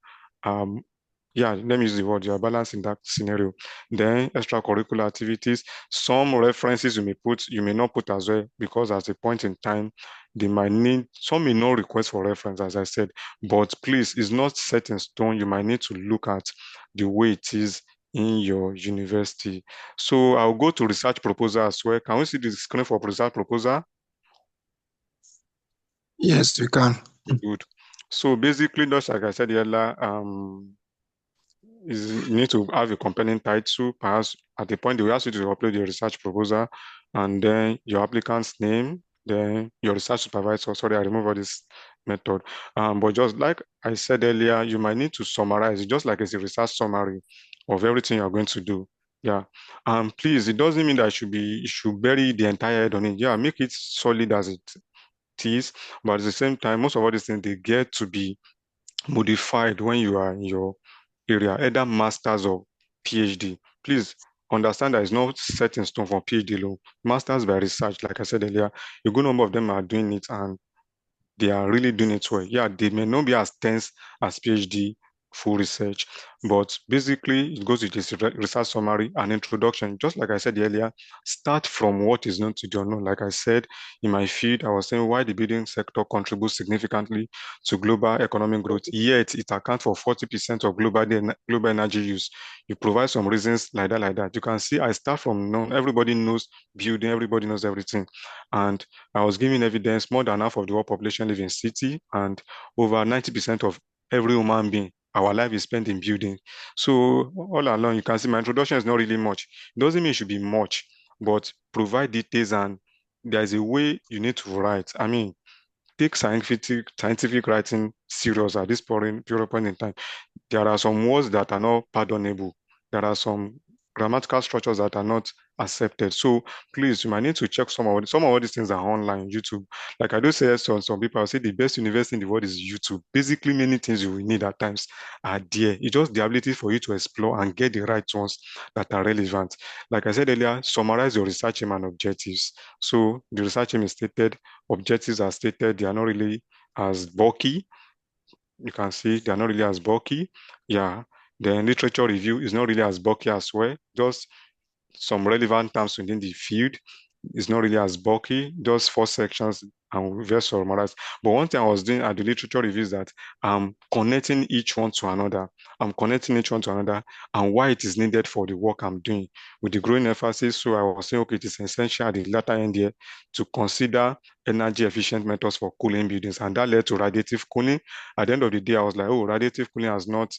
yeah, let me use the word, you are balanced in that scenario. Then extracurricular activities, some references you may put, you may not put as well, because at a point in time, they might need, some may not request for reference, as I said, but please, it's not set in stone. You might need to look at the way it is in your university. So I'll go to research proposal as well. Can we see the screen for research proposal? Yes, we can. Good. So basically, just like I said earlier, you need to have a compelling title. Perhaps at the point they will ask you to upload your research proposal and then your applicant's name, then your research supervisor. Sorry, I remove all this method. But just like I said earlier, you might need to summarize it, just like it's a research summary of everything you're going to do. Yeah. Please, it doesn't mean that you should bury the entire head on it. Yeah, make it solid as it is. But at the same time, most of all these things, they get to be modified when you are in your area, either masters or PhD. Please understand that it's not set in stone for PhD alone. Masters by research, like I said earlier, a good number of them are doing it and they are really doing it well. Yeah, they may not be as tense as PhD full research, but basically it goes with this research summary and introduction. Just like I said earlier, start from what is known to the unknown. Like I said in my feed, I was saying why the building sector contributes significantly to global economic growth, yet it accounts for 40% of global energy use. You provide some reasons like that. You can see I start from known. Everybody knows building, everybody knows everything. And I was giving evidence more than half of the world population live in city, and over 90% of every human being, our life is spent in building. So all along, you can see my introduction is not really much. It doesn't mean it should be much, but provide details, and there's a way you need to write. I mean, take scientific writing serious at this point in time. There are some words that are not pardonable. There are some grammatical structures that are not accepted. So please, you might need to check some of these things are online, YouTube. Like I do say, some people, I say the best university in the world is YouTube. Basically, many things you will need at times are there. It's just the ability for you to explore and get the right ones that are relevant. Like I said earlier, summarize your research aim and objectives. So the research aim is stated, objectives are stated, they are not really as bulky. You can see they are not really as bulky. Yeah. The literature review is not really as bulky as well. Just some relevant terms within the field. it's not really as bulky, just 4 sections and very summarized. But one thing I was doing at the literature review is that I'm connecting each one to another. I'm connecting each one to another and why it is needed for the work I'm doing with the growing emphasis. So I was saying, okay, it is essential at the latter end here to consider energy efficient methods for cooling buildings. And that led to radiative cooling. At the end of the day, I was like, oh, radiative cooling has not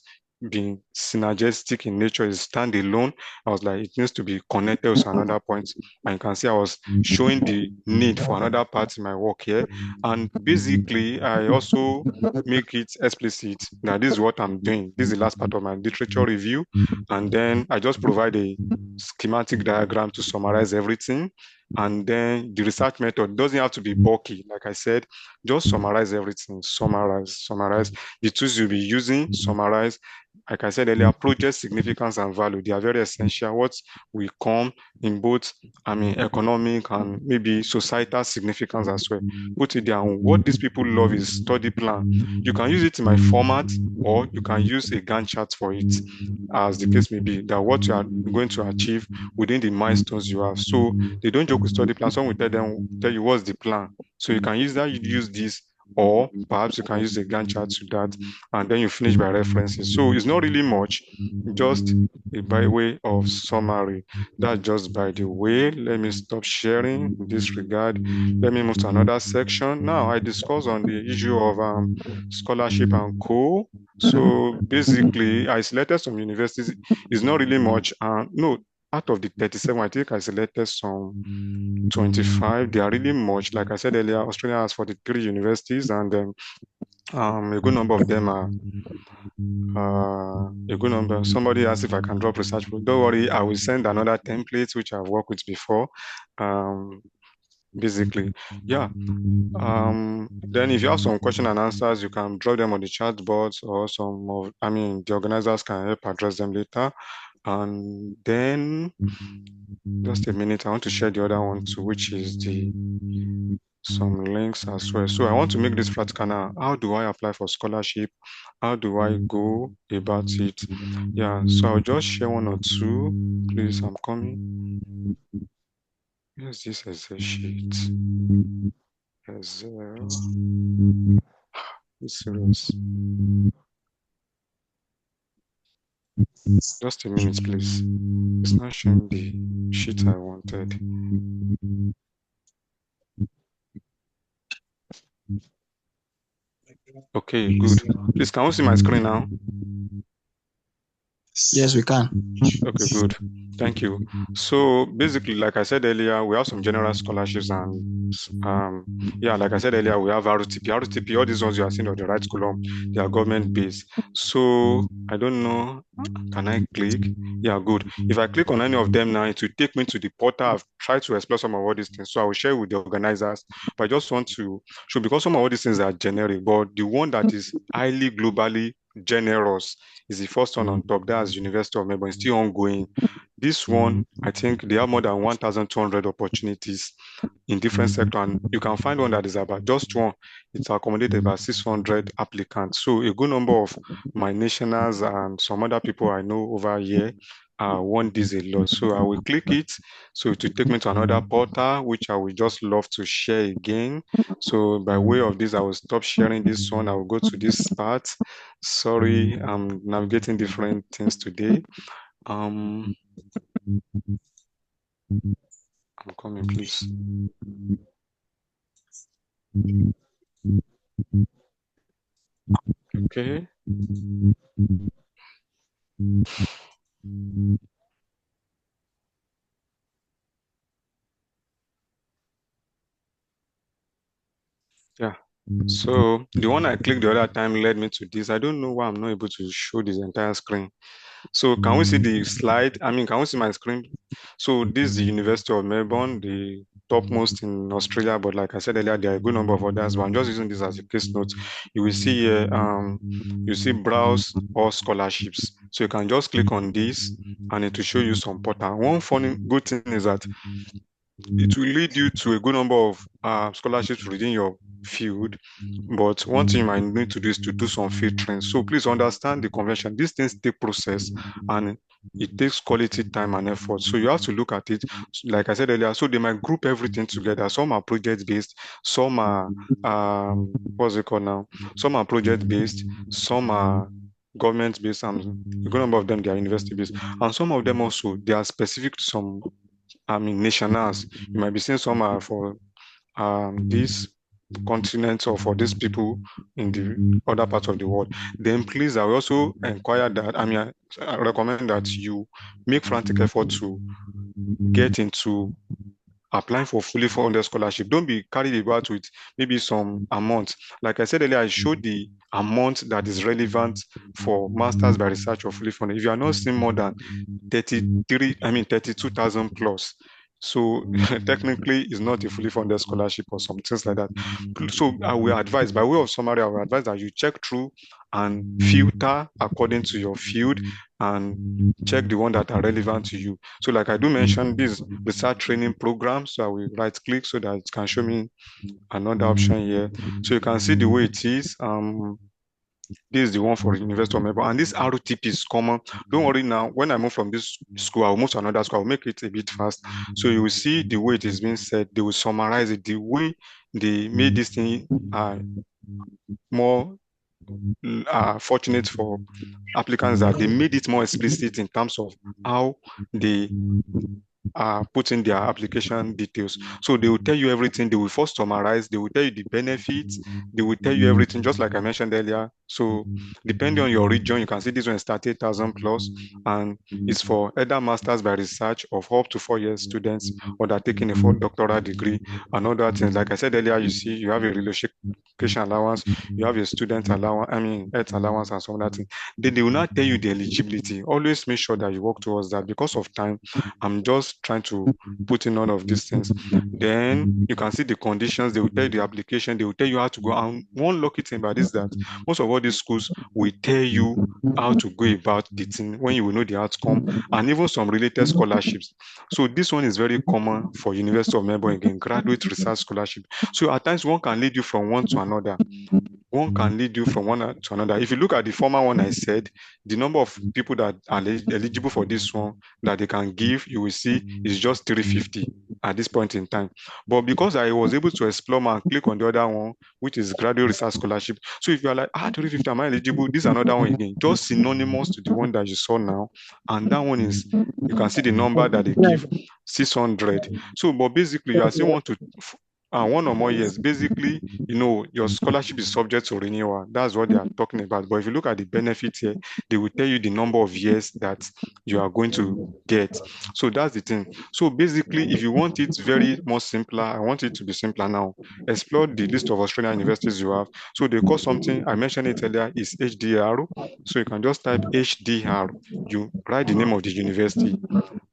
been synergistic in nature, is standalone. I was like, it needs to be connected to another point. And you can see I was showing the need for another part in my work here. And basically, I also make it explicit that this is what I'm doing. This is the last part of my literature review. And then I just provide a schematic diagram to summarize everything. And then the research method doesn't have to be bulky. Like I said, just summarize everything, summarize the tools you'll be using, summarize. Like I said earlier, project significance and value, they are very essential. What will come in both, economic and maybe societal significance as well. Put it down. What these people love is study plan. You can use it in my format, or you can use a Gantt chart for it, as the case may be, that what you are going to achieve within the milestones you have. So they don't joke with study plan. Someone will tell you what's the plan. So you can use that, you use this, or perhaps you can use a Gantt chart to that, and then you finish by references. So it's not really much, just by way of summary. That's just by the way. Let me stop sharing in this regard. Let me move to another section. Now I discuss on the issue of scholarship and co. So basically, I selected some universities. It's not really much. No, out of the 37, I think I selected some 25. They are really much. Like I said earlier, Australia has 43 universities, and a good number of them are a good number. Somebody asked if I can drop research. Don't worry, I will send another template which I've worked with before. Basically, yeah. Then if you have some question and answers, you can drop them on the chat boards, or the organizers can help address them later. And then just a minute, I want to share the other one too, which is some links as well. So I want to make this practical now. How do I apply for scholarship? How do I go about it? Yeah, so I'll just share one or two. Please, I'm coming. Here's this Excel sheet. Excel. It's serious. Just a minute, please. It's not showing the sheet I wanted. Okay, good. Please, can you see my screen now? Yes, we can. Okay, good. Thank you. So basically, like I said earlier, we have some general scholarships, and like I said earlier, we have RTP, all these ones you are seeing on the right column, they are government based. So I don't know, can I click? Yeah, good. If I click on any of them now, it will take me to the portal. I've tried to explore some of all these things, so I will share with the organizers. But I just want to show, because some of all these things are generic, but the one that is highly globally generous is the first one on top. That's University of Melbourne. It's still ongoing. This one, I think they have more than 1,200 opportunities in different sectors, and you can find one that is about just one. It's accommodated about 600 applicants. So a good number of my nationals and some other people I know over here want this a lot. So I will click it. So to take me to another portal, which I will just love to share again. So by way of this, I will stop sharing this one. I will go to this part. Sorry, I'm navigating different things today. I'm coming, please. Okay. Yeah. So the one I clicked the other time led me to this. I don't know why I'm not able to show this entire screen. So can we see the slide? Can we see my screen? So this is the University of Melbourne, the topmost in Australia, but like I said earlier, there are a good number of others, but I'm just using this as a case note. You will see here, you see browse all scholarships. So you can just click on this and it will show you some portal. One funny good thing is that it will lead you to a good number of scholarships within your field. But one thing you might need to do is to do some filtering. So please understand the convention. These things take process, and it takes quality time and effort. So you have to look at it, like I said earlier, so they might group everything together. Some are project based, some are what's it called now? Some are project based, some are government based, and a good number of them they are university based. And some of them also they are specific to some nationals. You might be seeing some are for these continents or for these people in the other parts of the world. Then please, I will also inquire that, I recommend that you make frantic effort to get into applying for fully funded scholarship. Don't be carried about with maybe some amount. Like I said earlier, I showed the amount that is relevant for masters by research or fully funded. If you are not seeing more than 32,000 plus. So technically it's not a fully funded scholarship or some things like that. So I will advise, by way of summary, I will advise that you check through and filter according to your field and check the one that are relevant to you. So like I do mention this research training program, so I will right click so that it can show me another option here. So you can see the way it is. This is the one for University of Melbourne, and this RTP is common. Don't worry now. When I move from this school, I'll move to another school. I'll make it a bit fast. So you will see the way it is being said. They will summarize it. The way they made this thing more fortunate for applicants that they made it more explicit in terms of how they put in their application details. So they will tell you everything. They will first summarize. They will tell you the benefits. They will tell you everything, just like I mentioned earlier. So depending on your region, you can see this one is 38,000 plus, and it's for either masters by research of up to 4 year students or that are taking a full doctoral degree and other things. Like I said earlier, you see, you have a relocation allowance, you have a student allowance, health allowance and some other things. Then they will not tell you the eligibility. Always make sure that you work towards that. Because of time, I'm just trying to put in all of these things. Then you can see the conditions. They will tell you the application. They will tell you how to go. And one lucky thing about this is that most of all these schools will tell you how to go about the thing when you will know the outcome, and even some related scholarships. So this one is very common for University of Melbourne, again, graduate research scholarship. So at times one can lead you from one to another. One can lead you from one to another. If you look at the former one I said, the number of people that are eligible for this one that they can give, you will see is just 350 at this point in time. But because I was able to explore and click on the other one, which is graduate research scholarship. So if you're like, 350, am I eligible? This is another one again, just synonymous to the one that you saw now. And that one is, you can see the number that they give, 600. So, but basically you are still want to, one or more years, basically, your scholarship is subject to renewal. That's what they are talking about. But if you look at the benefits here, they will tell you the number of years that you are going to get. So that's the thing. So basically, if you want it very more simpler, I want it to be simpler now. Explore the list of Australian universities you have. So they call something, I mentioned it earlier, is HDR. So you can just type HDR. You write the name of the university.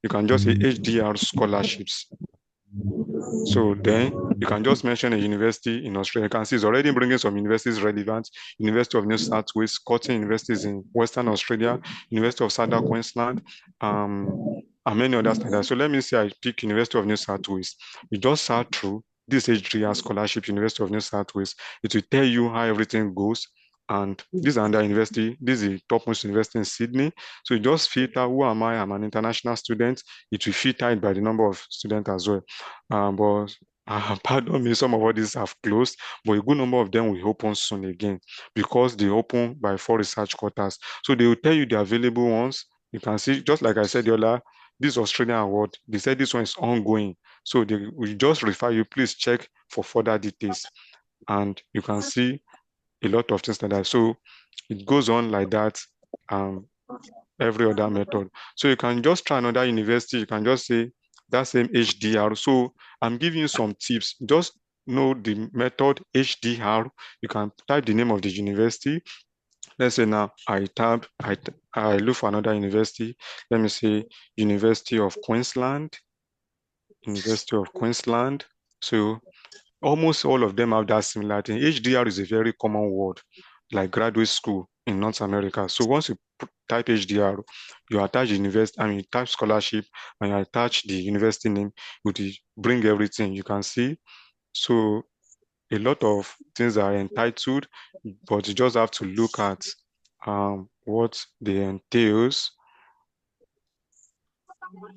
You can just say HDR scholarships. So then you can just mention a university in Australia. You can see it's already bringing some universities relevant. University of New South Wales, Curtin Universities in Western Australia, University of Southern Queensland, and many others like that. So let me say I pick University of New South Wales. You just search through this HDR scholarship, University of New South Wales. It will tell you how everything goes. And this is another university. This is the topmost university in Sydney. So you just filter, who am I? I'm an international student. It will filter it by the number of students as well. But pardon me, some of all these have closed, but a good number of them will open soon again because they open by 4 research quarters. So they will tell you the available ones. You can see, just like I said earlier, this Australian award, they said this one is ongoing. So they will just refer you, please check for further details. And you can see a lot of things like that. So it goes on like that, every other method. So you can just try another university. You can just say that same HDR. So I'm giving you some tips. Just know the method HDR. You can type the name of the university. Let's say now I look for another university. Let me say University of Queensland. University of Queensland. So almost all of them have that similarity. HDR is a very common word, like graduate school in North America. So once you type HDR, you attach university, you type scholarship, and you attach the university name, it will bring everything you can see. So a lot of things are entitled, but you just have to look at what they entails.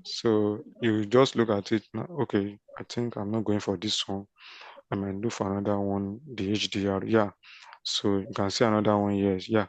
So you just look at it now, okay, I think I'm not going for this one. I might look for another one, the HDR. Yeah. So you can see another one here. Yeah.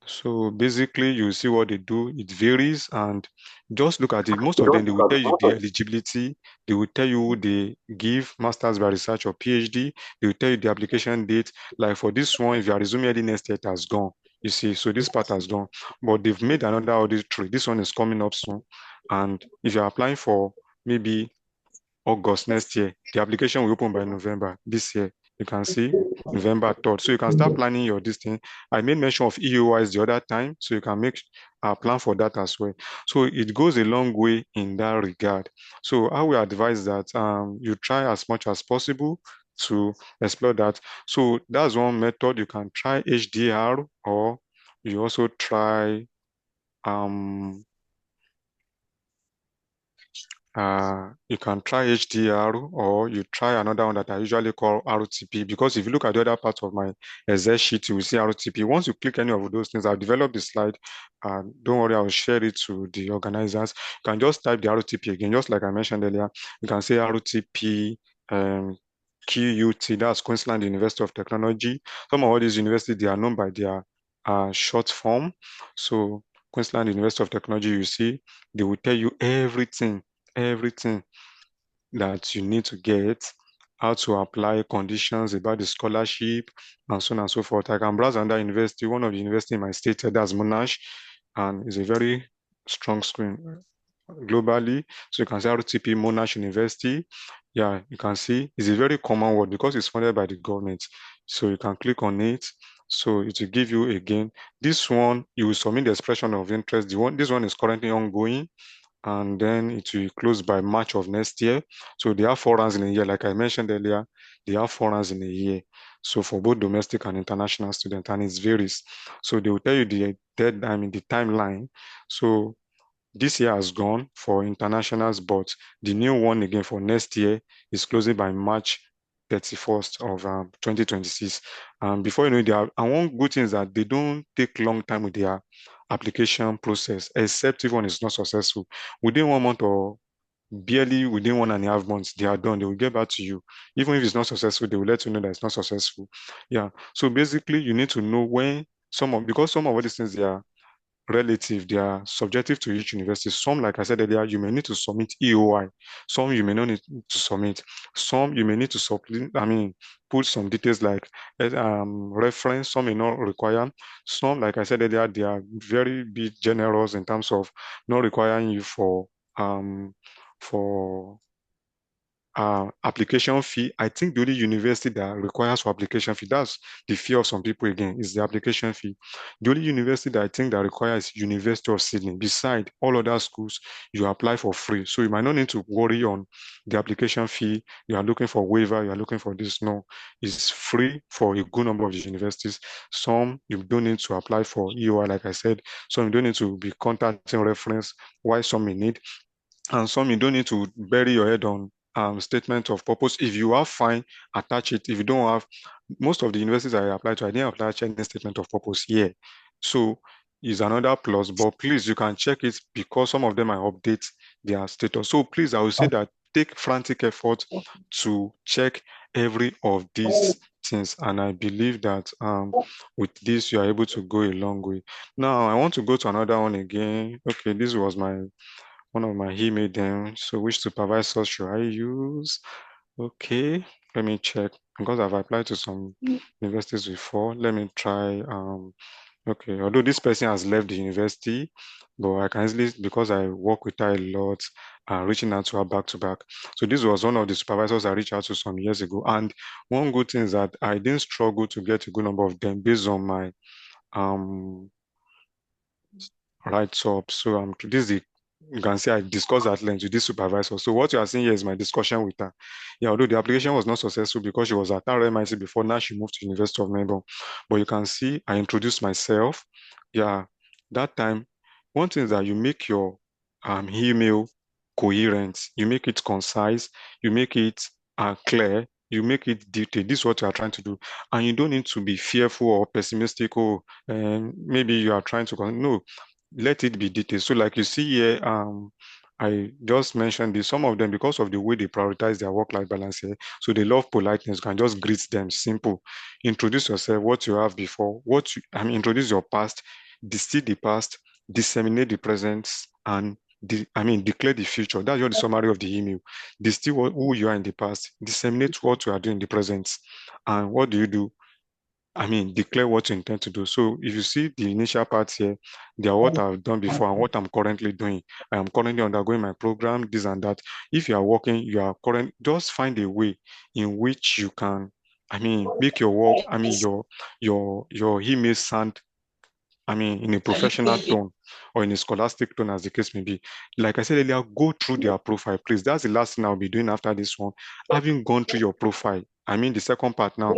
So basically, you see what they do. It varies, and just look at it. Most of them, they will tell you the eligibility. They will tell you they give masters by research or PhD. They will tell you the application date. Like for this one, if you are resuming early next year, it has gone. You see, so this part has gone. But they've made another audit tree. This one is coming up soon. And if you're applying for maybe August next year. The application will open by November this year. You can see November 3rd. So you can start planning your this thing. I made mention of EOIs the other time, so you can make a plan for that as well. So it goes a long way in that regard. So I will advise that you try as much as possible to explore that. So that's one method. You can try HDR, or you also try um you can try HDR, or you try another one that I usually call RTP, because if you look at the other parts of my Excel sheet, you will see RTP. Once you click any of those things, I'll develop the slide. Don't worry, I'll share it to the organizers. You can just type the RTP again, just like I mentioned earlier. You can say RTP um, QUT, that's Queensland University of Technology. Some of all these universities, they are known by their short form. So Queensland University of Technology, you see, they will tell you everything that you need to get, how to apply, conditions about the scholarship, and so on and so forth. I can browse under university, one of the university in my state, that's Monash, and it's a very strong screen globally. So you can see RTP Monash University. Yeah, you can see it's a very common word because it's funded by the government. So you can click on it. So it will give you again. This one, you will submit the expression of interest. This one is currently ongoing, and then it will close by March of next year. So they have 4 rounds in a year. Like I mentioned earlier, they have 4 rounds in a year. So for both domestic and international students, and it varies. So they will tell you the deadline, the timeline. So this year has gone for internationals, but the new one again for next year is closing by March 31st of 2026. Before you know it, and one good thing is that they don't take long time with their application process, except if one is not successful. Within 1 month or barely within 1.5 months, they are done. They will get back to you. Even if it's not successful, they will let you know that it's not successful. Yeah. So basically, you need to know when because some of all these things, they are relative, they are subjective to each university. Some, like I said earlier, you may need to submit EOI. Some you may not need to submit. Some you may need to put some details like reference. Some may not require. Some, like I said earlier, they are very big generous in terms of not requiring you um for application fee. I think the only university that requires for application fee, that's the fear of some people again, is the application fee. The only university that I think that requires University of Sydney. Beside all other schools, you apply for free. So you might not need to worry on the application fee. You are looking for waiver, you are looking for this. No, it's free for a good number of the universities. Some you don't need to apply for EOI, like I said. Some you don't need to be contacting reference, why some may need, and some you don't need to bury your head on statement of purpose. If you have, fine, attach it. If you don't have, most of the universities I applied to, I didn't apply any statement of purpose here. So is another plus, but please, you can check it because some of them I update their status. So please, I would say that take frantic effort to check every of these things. And I believe that with this, you are able to go a long way. Now, I want to go to another one again. Okay, this was one of my email them. So which supervisor should I use? Okay, let me check because I've applied to some universities before. Let me try. Okay, although this person has left the university, but I can easily, because I work with her a lot, reaching out to her back to back. So this was one of the supervisors I reached out to some years ago. And one good thing is that I didn't struggle to get a good number of them based on my um write up. So this is the you can see I discussed at length with this supervisor. So what you are seeing here is my discussion with her. Yeah, although the application was not successful because she was at RMIT before, now she moved to University of Melbourne. But you can see I introduced myself. Yeah, that time, one thing is that you make your email coherent, you make it concise, you make it clear, you make it detailed. This is what you are trying to do. And you don't need to be fearful or pessimistic, or maybe you are trying to, no, let it be detailed. So like you see here, I just mentioned this. Some of them, because of the way they prioritize their work-life balance here, so they love politeness. You can just greet them, simple. Introduce yourself, what you have before, introduce your past, distill the past, disseminate the present, and declare the future. That's just the summary of the email. Distill who you are in the past, disseminate what you are doing in the present, and what do you do? Declare what you intend to do. So if you see the initial parts here, they are what I've done before and what I'm currently doing. I am currently undergoing my program, this and that. If you are working, just find a way in which you can, make your work, your email sound in a professional tone or in a scholastic tone, as the case may be. Like I said earlier, go through their profile, please. That's the last thing I'll be doing after this one. Having gone through your profile, the second part now,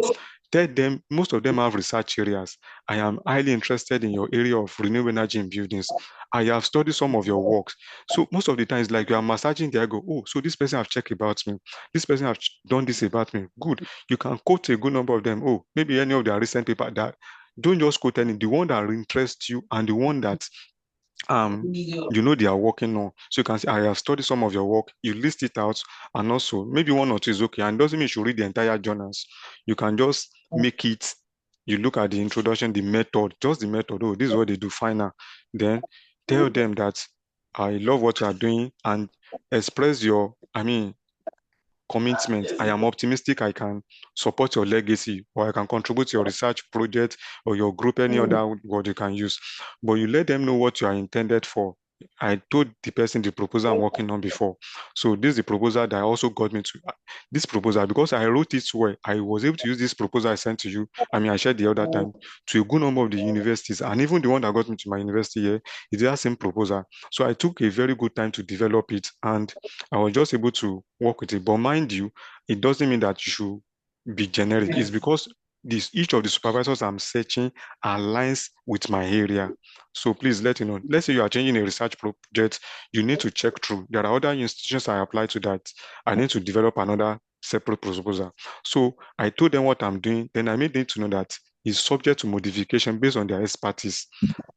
tell them, most of them have research areas. I am highly interested in your area of renewable energy in buildings. I have studied some of your works. So most of the times, like you are massaging their go, oh, so this person have checked about me. This person have done this about me. Good. You can quote a good number of them. Oh, maybe any of their recent paper that don't just quote any, the one that interests you and the one that they are working on. So you can say, I have studied some of your work, you list it out, and also maybe one or two is okay. And doesn't mean you should read the entire journals. You can just make it, you look at the introduction, the method, just the method. Oh, this is what they do, final. Then tell them that I love what you are doing and express your, commitment. I am optimistic I can support your legacy or I can contribute to your research project or your group, any other word you can use. But you let them know what you are intended for. I told the person the proposal I'm working on before. So this is the proposal that also got me to this proposal because I wrote it well. I was able to use this proposal I sent to you. I shared the other time to a good number of the universities, and even the one that got me to my university here is that same proposal. So I took a very good time to develop it, and I was just able to work with it. But mind you, it doesn't mean that you should be generic. It's because each of the supervisors I'm searching aligns with my area. So please let you know. Let's say you are changing a research project, you need to check through. There are other institutions I apply to that. I need to develop another separate proposal. So I told them what I'm doing. Then I made them to know that it's subject to modification based on their expertise.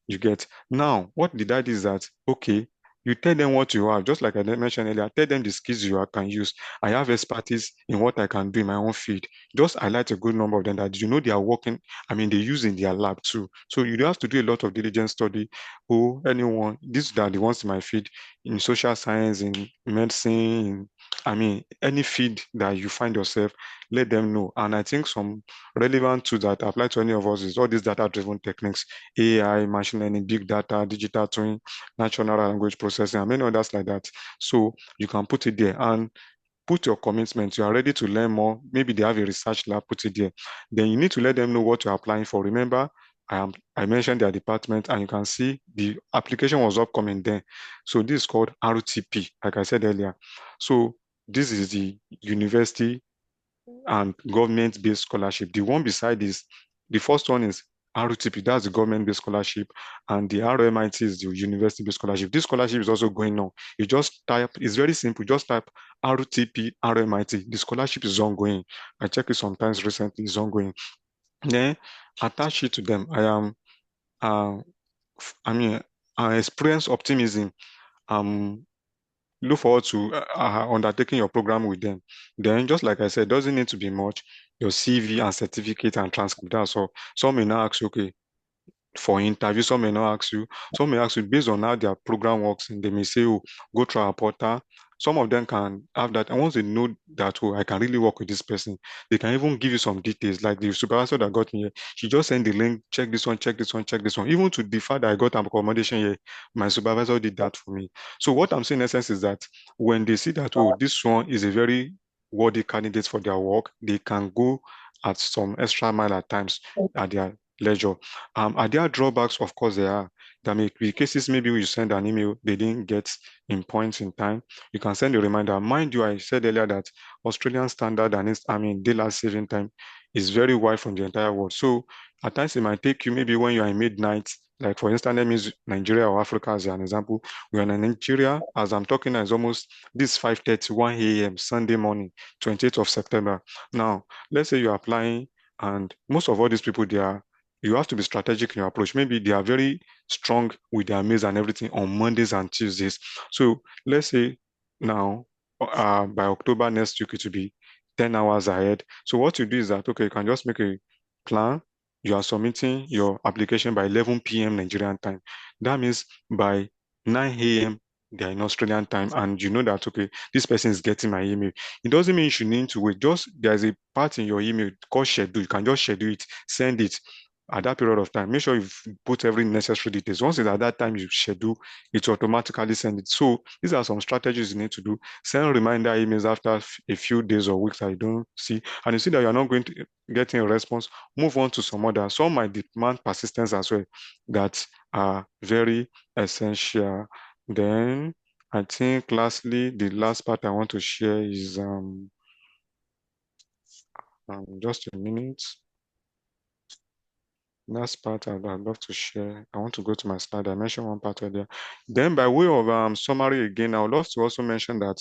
You get now what did I do is that okay, you tell them what you have, just like I mentioned earlier, tell them the skills can use. I have expertise in what I can do in my own field. Just highlight a good number of them that they are working, they use in their lab too. So you don't have to do a lot of diligent study. Or anyone, these are the ones in my field, in social science, in medicine, any field that you find yourself, let them know. And I think some relevant tools that apply to any of us is all these data-driven techniques, AI, machine learning, big data, digital twin, natural language processing, and many others like that. So you can put it there and put your commitment. You are ready to learn more. Maybe they have a research lab, put it there. Then you need to let them know what you're applying for. Remember, I mentioned their department, and you can see the application was upcoming then. So this is called RTP, like I said earlier. So this is the university and government-based scholarship. The one beside this, the first one is RTP, that's the government-based scholarship, and the RMIT is the university-based scholarship. This scholarship is also going on. You just type, it's very simple, just type RTP, RMIT. The scholarship is ongoing. I checked it sometimes recently, it's ongoing. Then attach it to them. Uh, I experience optimism. Look forward to undertaking your program with them. Then, just like I said, doesn't need to be much. Your CV and certificate and transcript. That's all. Some may now ask you, okay, for interview, some may not ask you. Some may ask you based on how their program works, and they may say, oh, go through our portal. Some of them can have that. And once they know that, oh, I can really work with this person, they can even give you some details. Like the supervisor that got me here, she just sent the link, check this one, check this one, check this one. Even to the fact that I got an accommodation here, my supervisor did that for me. So what I'm saying in essence is that when they see that, oh, this one is a very worthy candidate for their work, they can go at some extra mile at times at their leisure. Are there drawbacks? Of course, there are. There may be cases maybe you send an email, they didn't get in points in time. You can send a reminder. Mind you, I said earlier that Australian standard and daylight saving time is very wide from the entire world. So at times it might take you maybe when you are in midnight, like for instance, that means Nigeria or Africa as an example. We are in Nigeria, as I'm talking now, it's almost this 5:30, 1 a.m. Sunday morning, 28th of September. Now, let's say you're applying and most of all these people, they are you have to be strategic in your approach. Maybe they are very strong with their mails and everything on Mondays and Tuesdays. So let's say now, by October next week, it will be 10 hours ahead. So what you do is that, okay, you can just make a plan. You are submitting your application by 11 p.m. Nigerian time. That means by 9 a.m. they are in Australian time, and you know that, okay, this person is getting my email. It doesn't mean you should need to wait. Just there's a part in your email called schedule. You can just schedule it, send it at that period of time. Make sure you've put every necessary details. Once it's at that time you schedule, it will automatically send it. So these are some strategies you need to do. Send reminder emails after a few days or weeks that you don't see, and you see that you're not going to get a response, move on to some other. Some might demand persistence as well that are very essential. Then I think lastly, the last part I want to share is just a minute. Last part I'd love to share. I want to go to my slide. I mentioned one part earlier. Then by way of summary again, I would love to also mention that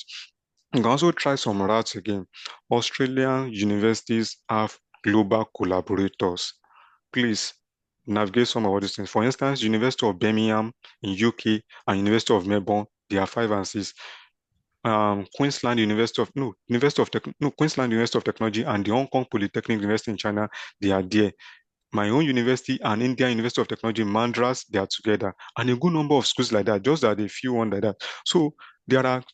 you can also try some routes again. Australian universities have global collaborators. Please navigate some of all these things. For instance, University of Birmingham in UK and University of Melbourne, they are 5 and 6. Queensland University of Queensland University of Technology and the Hong Kong Polytechnic University in China, they are there. My own university and India University of Technology, Madras, they are together. And a good number of schools like that, just that a few one like that. So there are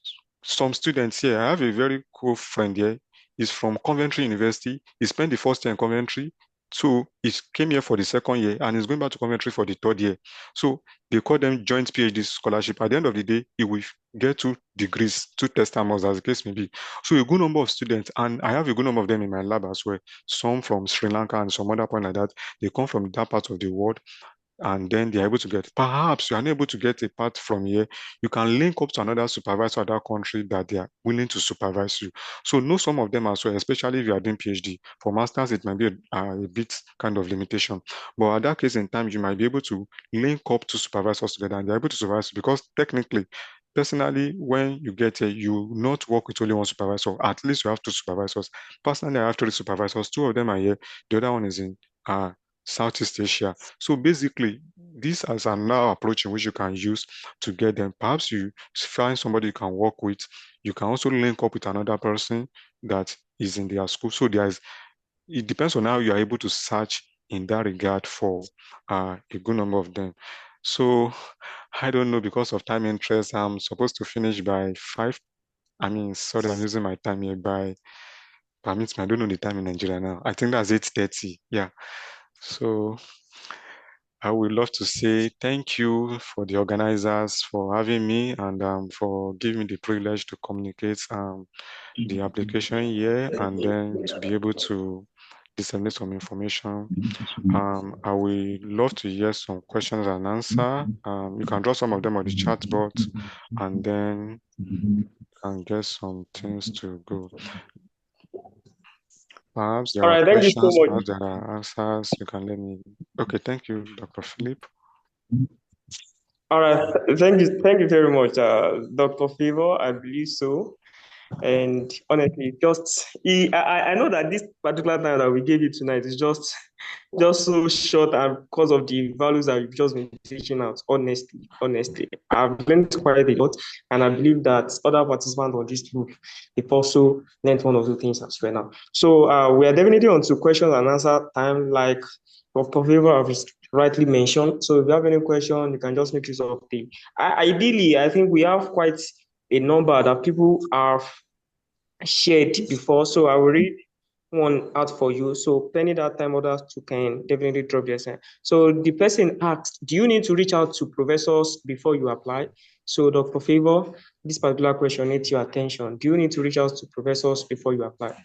some students here. I have a very cool friend here. He's from Coventry University. He spent the first year in Coventry. So he came here for the second year and he's going back to Coventry for the third year. So they call them joint PhD scholarship. At the end of the day, he will get 2 degrees, 2 testaments, as the case may be. So a good number of students, and I have a good number of them in my lab as well. Some from Sri Lanka and some other point like that. They come from that part of the world, and then they're able to get, perhaps you are unable to get a part from here, you can link up to another supervisor at that country that they are willing to supervise you. So know some of them as well, especially if you are doing PhD. For masters, it might be a bit kind of limitation. But at that case in time, you might be able to link up to supervisors together and they're able to supervise you because technically, personally, when you get here, you will not work with only one supervisor. At least you have 2 supervisors. Personally, I have 3 supervisors. 2 of them are here. The other one is in Southeast Asia. So basically, these are now approach in which you can use to get them. Perhaps you find somebody you can work with. You can also link up with another person that is in their school. So it depends on how you are able to search in that regard for a good number of them. So I don't know, because of time interest, I'm supposed to finish by 5. I mean, sorry, I'm using my time here by permits me. I don't know the time in Nigeria now. I think that's 8:30. Yeah. So I would love to say thank you for the organizers for having me and for giving me the privilege to communicate the application here and then to be able to disseminate some information. I will love to hear some questions and answer. You can draw some of them on the chat box and then can get some things to go. Perhaps there All are right, thank you so questions, much. perhaps there are answers. You can let me. Okay, thank you, Dr. Philip. All right, thank you very much, Dr. Favor. I believe so. And honestly, I know that this particular time that we gave you tonight is just so short, and because of the values that you've just been teaching out. Honestly, I've learned quite a lot, and I believe that other participants on this group, they've also learned one or two things as well now. So we are definitely on to questions and answer time, like Dr. Favor have rightly mentioned. So if you have any question, you can just make use of the. Ideally, I think we have quite a number that people have shared before. So I will read one out for you. So pending that time, others too can definitely drop their sign. So the person asked, do you need to reach out to professors before you apply? So Dr. Favor, this particular question needs your attention. Do you need to reach out to professors before you apply?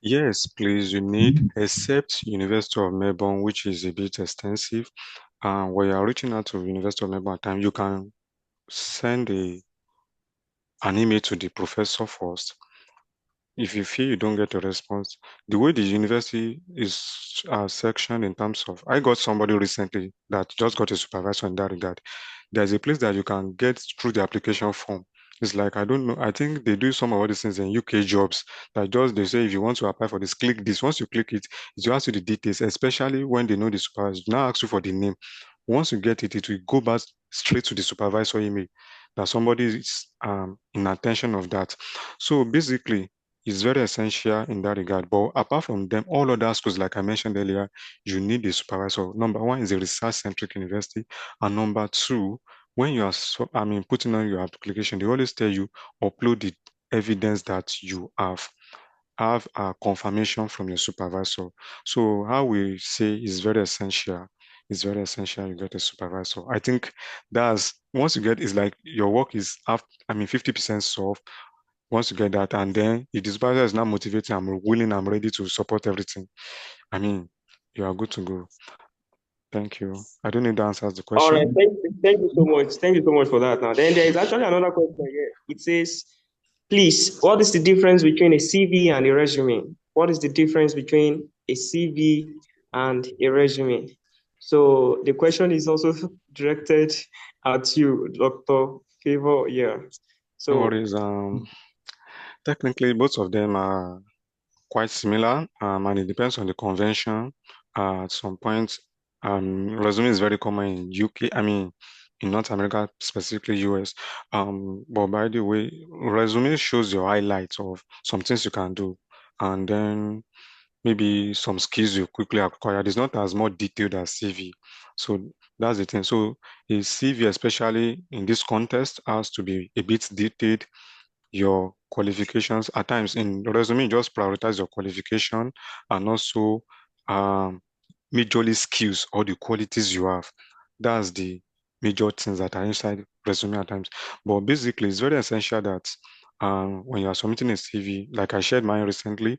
Yes, please, you need, except University of Melbourne, which is a bit extensive. When you are reaching out to University of Melbourne at time, you can send an email to the professor first. If you feel you don't get a response, the way the university is sectioned in terms of, I got somebody recently that just got a supervisor in that regard. There's a place that you can get through the application form. It's like, I don't know, I think they do some of all these things in UK jobs that just they say if you want to apply for this, click this. Once you click it, it will ask you the details, especially when they know the supervisor. It now ask you for the name. Once you get it, it will go back straight to the supervisor email that somebody is in attention of that. So basically, it's very essential in that regard. But apart from them, all other schools, like I mentioned earlier, you need a supervisor. Number one is a research-centric university, and number two, when you are putting on your application, they always tell you upload the evidence that you have a confirmation from your supervisor. So how we say is very essential. It's very essential you get a supervisor. I think that's once you get, it's like your work is 50% solved once you get that, and then if the supervisor is now motivating, I'm willing, I'm ready to support everything. I mean, you are good to go. Thank you. I don't know if that answers the All right, question. thank you so much. Thank you so much for that. Now, then there is actually another question here. It says, please, what is the difference between a CV and a resume? What is the difference between a CV and a resume? So the question is also directed at you, Dr. Favor. Yeah. No So worries. Technically, both of them are quite similar, and it depends on the convention. At some point, resume is very common in UK. In North America, specifically US. But by the way, resume shows your highlights of some things you can do, and then maybe some skills you quickly acquired. It's not as more detailed as CV. So that's the thing. So a CV, especially in this context, has to be a bit detailed, your qualifications. At times in resume, just prioritize your qualification and also um, majorly skills or the qualities you have. That's the major things that are inside resume at times. But basically, it's very essential that when you are submitting a CV, like I shared mine recently,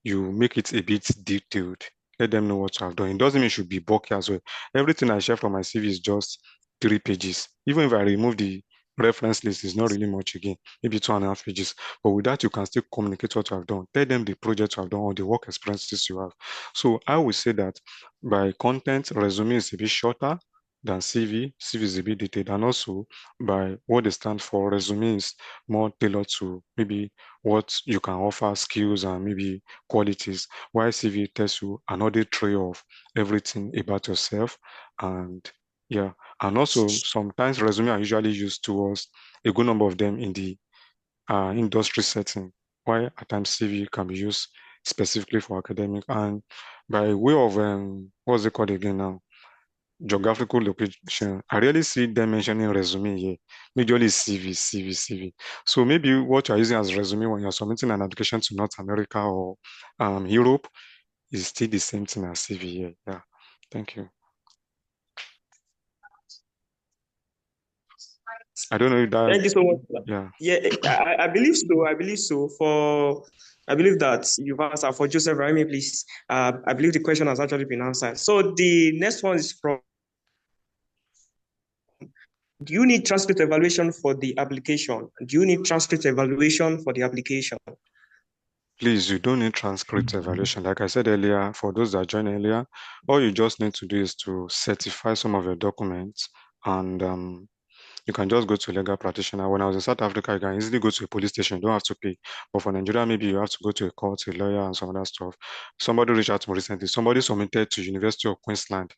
you make it a bit detailed. Let them know what you have done. It doesn't mean it should be bulky as well. Everything I share from my CV is just 3 pages. Even if I remove the reference list, it's not really much again, maybe 2.5 pages. But with that, you can still communicate what you have done. Tell them the project you have done or the work experiences you have. So I would say that by content, resume is a bit shorter than CV. CV is a bit detailed. And also by what they stand for, resume is more tailored to maybe what you can offer, skills and maybe qualities. While CV tells you another tray of everything about yourself. And yeah, and also sometimes resume are usually used towards a good number of them in the industry setting, while at times CV can be used specifically for academic. And by way of what's it called again now? Geographical location. I really see them mentioning resume here. Majorly CV, CV, CV. So maybe what you're using as resume when you're submitting an application to North America or Europe is still the same thing as CV here. Yeah. Thank you. I don't know if that, thank you so much. yeah. Yeah, I believe so. I believe so. I believe that you've answered for Joseph Raimi, please. I believe the question has actually been answered. So the next one is from, do you need transcript evaluation for the application? Do you need transcript evaluation for the application? Please, you don't need transcript evaluation. Like I said earlier, for those that joined earlier, all you just need to do is to certify some of your documents, and you can just go to a legal practitioner. When I was in South Africa, you can easily go to a police station. You don't have to pay. But for Nigeria, maybe you have to go to a court, a lawyer, and some other stuff. Somebody reached out to me recently. Somebody submitted to University of Queensland.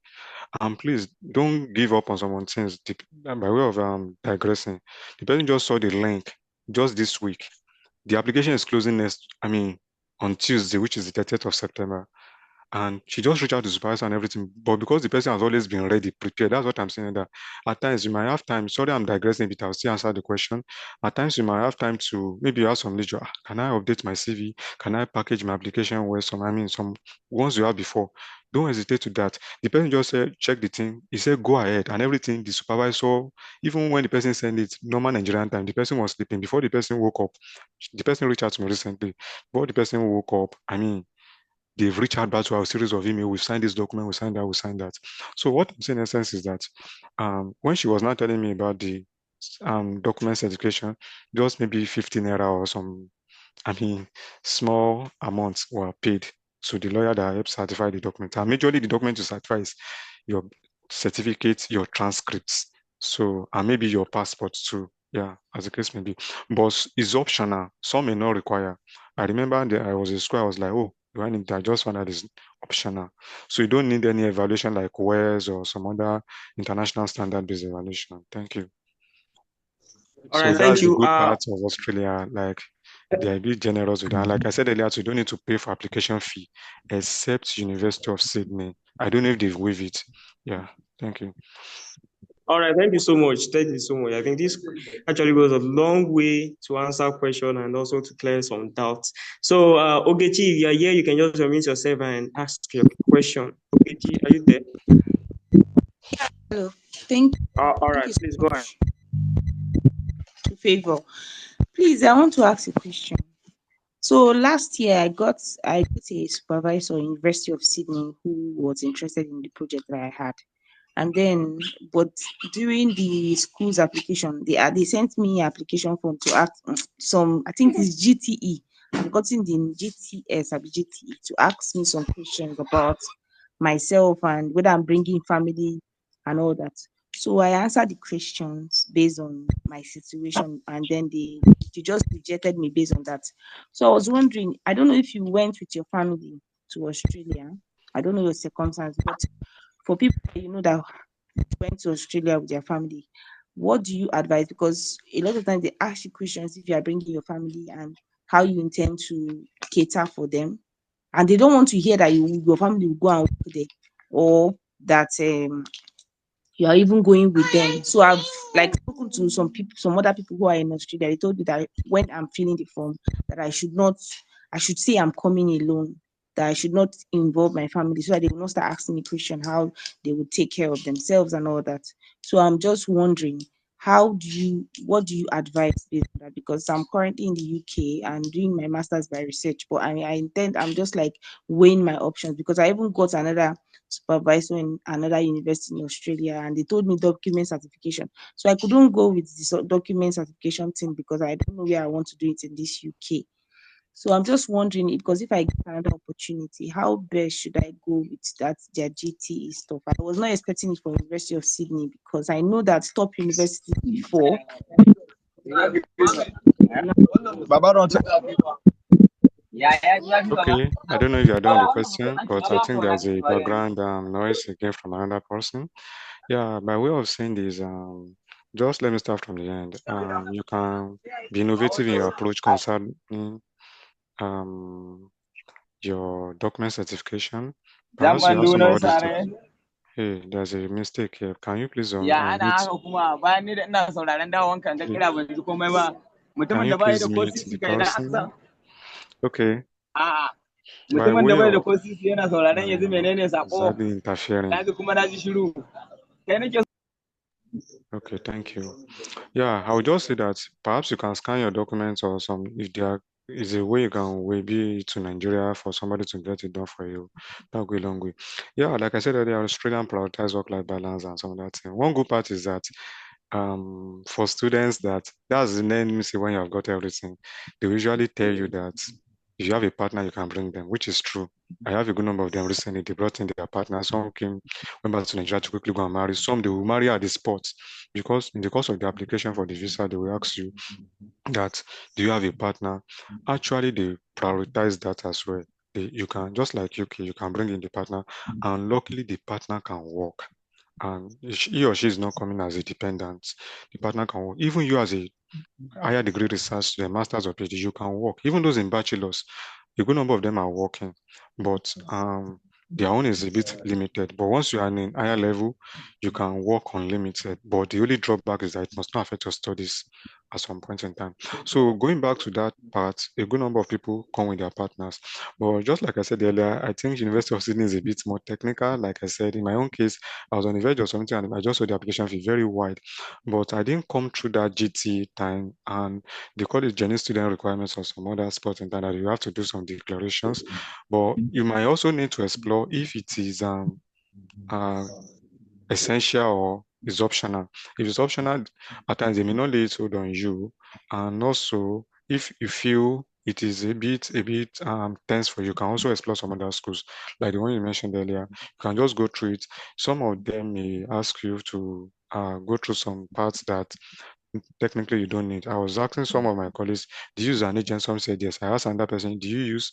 And please don't give up on someone things. By way of digressing, the person just saw the link just this week. The application is closing on Tuesday, which is the 30th of September. And she just reached out to the supervisor and everything. But because the person has always been ready, prepared, that's what I'm saying. That at times you might have time. Sorry, I'm digressing a bit. I'll still answer the question. At times you might have time to maybe ask some leisure. Can I update my CV? Can I package my application with some ones you have before? Don't hesitate to that. The person just said, check the thing. He said, go ahead. And everything, the supervisor, even when the person sent it, normal Nigerian time, the person was sleeping. Before the person woke up, the person reached out to me recently. Before the person woke up, they've reached out back to our series of email. We've signed this document, we signed that, we signed that. So what I'm saying in essence is that when she was not telling me about the document certification, just maybe 15 naira or some, small amounts were paid to the lawyer that helped certify the document. And majorly the document you certify is your certificates, your transcripts, so and maybe your passport too. Yeah, as the case may be. But it's optional. Some may not require. I remember that I was in school, I was like, oh, do I need that? I just found out it's optional. So you don't need any evaluation like WES or some other international standard-based evaluation. Thank you. All So right, thank that's the you. good part of Australia. Like they're a bit generous with that. Like I said earlier, so you don't need to pay for application fee, except University of Sydney. I don't know if they've waived it. Yeah, thank you. All right, thank you so much. Thank you so much. I think this actually goes a long way to answer question and also to clear some doubts. So, Ogechi, if you are here, you can just unmute yourself and ask your question. Ogechi, are you there? Hello. Thank All thank right, you so please go ahead. much. Favor. Please, I want to ask a question. So last year I got a supervisor in University of Sydney who was interested in the project that I had. And then, but during the school's application, they sent me application form to ask some, I think it's GTE. I've gotten the GTS or GTE to ask me some questions about myself and whether I'm bringing family and all that. So I answered the questions based on my situation, and then they just rejected me based on that. So I was wondering, I don't know if you went with your family to Australia. I don't know your circumstances, but for people that you know that went to Australia with their family, what do you advise? Because a lot of times they ask you questions if you are bringing your family and how you intend to cater for them, and they don't want to hear that your family will go and work there, or that you are even going with them. So I've like spoken to some people, some other people who are in Australia. They told me that when I'm filling the form, that I should say I'm coming alone, that I should not involve my family, so that they will not start asking me question how they would take care of themselves and all that. So I'm just wondering, what do you advise based on that? Because I'm currently in the UK and doing my master's by research, but I'm just like weighing my options, because I even got another supervisor in another university in Australia, and they told me document certification. So I couldn't go with the document certification thing because I don't know where I want to do it in this UK. So I'm just wondering, because if I get another opportunity, how best should I go with that their GTE stuff? I was not expecting it from University of Sydney because I know that top university before. Baba don't Okay, I don't know if you are done with the question, but I think there's a background noise again from another person. Yeah, by way of saying this, just let me start from the end. You can be innovative in your approach concerning um, your document certification. Perhaps you have some audit. Hey, there's a mistake here. Can you please mute? Can you please mute the person? Okay. By way of exactly interfering. Okay, thank you. Yeah, I would just say that perhaps you can scan your documents or some, if there is a way you can maybe to Nigeria for somebody to get it done for you. That'll go a long way. Yeah, like I said earlier, Australian prioritize work-life balance and some of that thing. One good part is that for students that's the name you see when you have got everything, they usually tell you that if you have a partner, you can bring them, which is true. I have a good number of them recently. They brought in their partners. Some went back to Nigeria to quickly go and marry. Some they will marry at the spot because in the course of the application for the visa, they will ask you that do you have a partner? Actually, they prioritize that as well. You can, just like UK, you can bring in the partner, and luckily the partner can work. And he or she is not coming as a dependent. The partner can work. Even you as a higher degree research student, masters or PhD, you can work. Even those in bachelors, a good number of them are working, but their own is a bit limited. But once you are in higher level, you can work unlimited. But the only drawback is that it must not affect your studies at some point in time. So going back to that part, a good number of people come with their partners. But just like I said earlier, I think University of Sydney is a bit more technical. Like I said, in my own case, I was on the verge of something and I just saw the application fee very wide. But I didn't come through that GT time, and they call it genuine student requirements or some other sports in that you have to do some declarations. But you might also need to explore if it is uh, essential or is optional. If it's optional, at times they may not lay it hold on you. And also, if you feel it is a bit tense for you, you can also explore some other schools, like the one you mentioned earlier. You can just go through it. Some of them may ask you to go through some parts that technically you don't need. I was asking some of my colleagues, do you use an agent? Some said yes. I asked another person, do you use,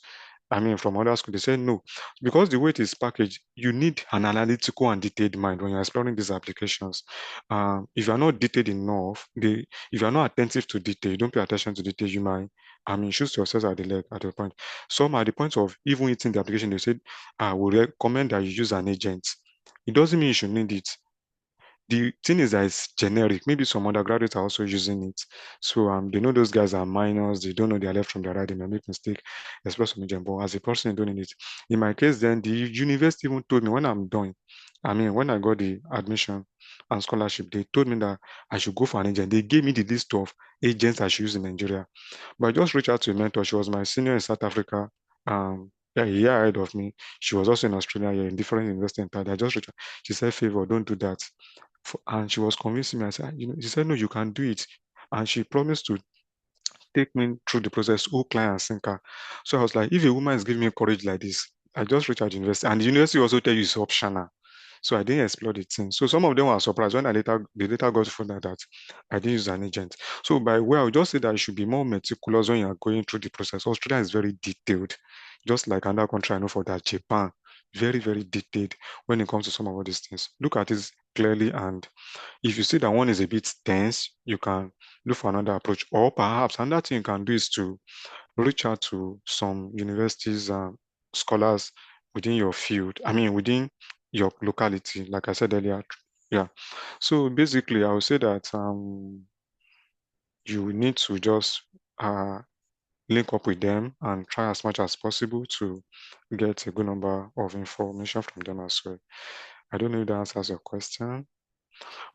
from other school, they said no. Because the way it is packaged, you need an analytical and detailed mind when you're exploring these applications. If you're not detailed enough, if you're not attentive to detail, you don't pay attention to detail, you might, shoot yourself at the leg at the point. Some at the point of even eating the application, they said, I would recommend that you use an agent. It doesn't mean you should need it. The thing is that it's generic. Maybe some undergraduates are also using it. So they know those guys are minors, they don't know their left from their right, they may make mistake, especially some but as a person, you don't need it. In my case, then the university even told me when I'm done, when I got the admission and scholarship, they told me that I should go for an agent. They gave me the list of agents I should use in Nigeria. But I just reached out to a mentor. She was my senior in South Africa. Yeah, a year ahead of me. She was also in Australia, yeah, in different university. I just reached out. She said, Favor, don't do that. And she was convincing me. I said, she said, no, you can do it. And she promised to take me through the process, whole client and sinker. So I was like, if a woman is giving me courage like this, I just reach out to university. And the university also tell you it's optional. So I didn't explore the thing. So some of them were surprised when they later got to find out that I didn't use an agent. So by way, I would just say that you should be more meticulous when you're going through the process. Australia is very detailed, just like another country I know for that, Japan. Very, very detailed when it comes to some of all these things. Look at it clearly, and if you see that one is a bit tense, you can look for another approach. Or perhaps another thing you can do is to reach out to some universities and scholars within your field. Within your locality, like I said earlier. Yeah. So basically, I would say that you need to just link up with them and try as much as possible to get a good number of information from them as well. I don't know if that answers your question,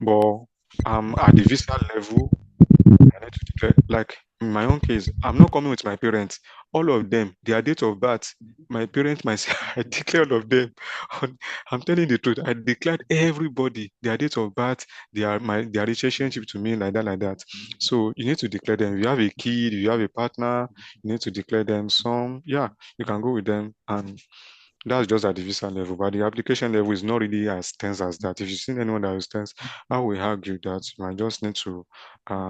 but at the visa level, I need to declare, like in my own case, I'm not coming with my parents. All of them, their date of birth, my parents, myself, I declare all of them. I'm telling the truth. I declared everybody, their date of birth, their relationship to me, like that, like that. So you need to declare them. If you have a kid, if you have a partner, you need to declare them. Some, yeah, you can go with them, and that's just at the visa level, but the application level is not really as tense as that. If you've seen anyone that is tense, I will argue that you might just need to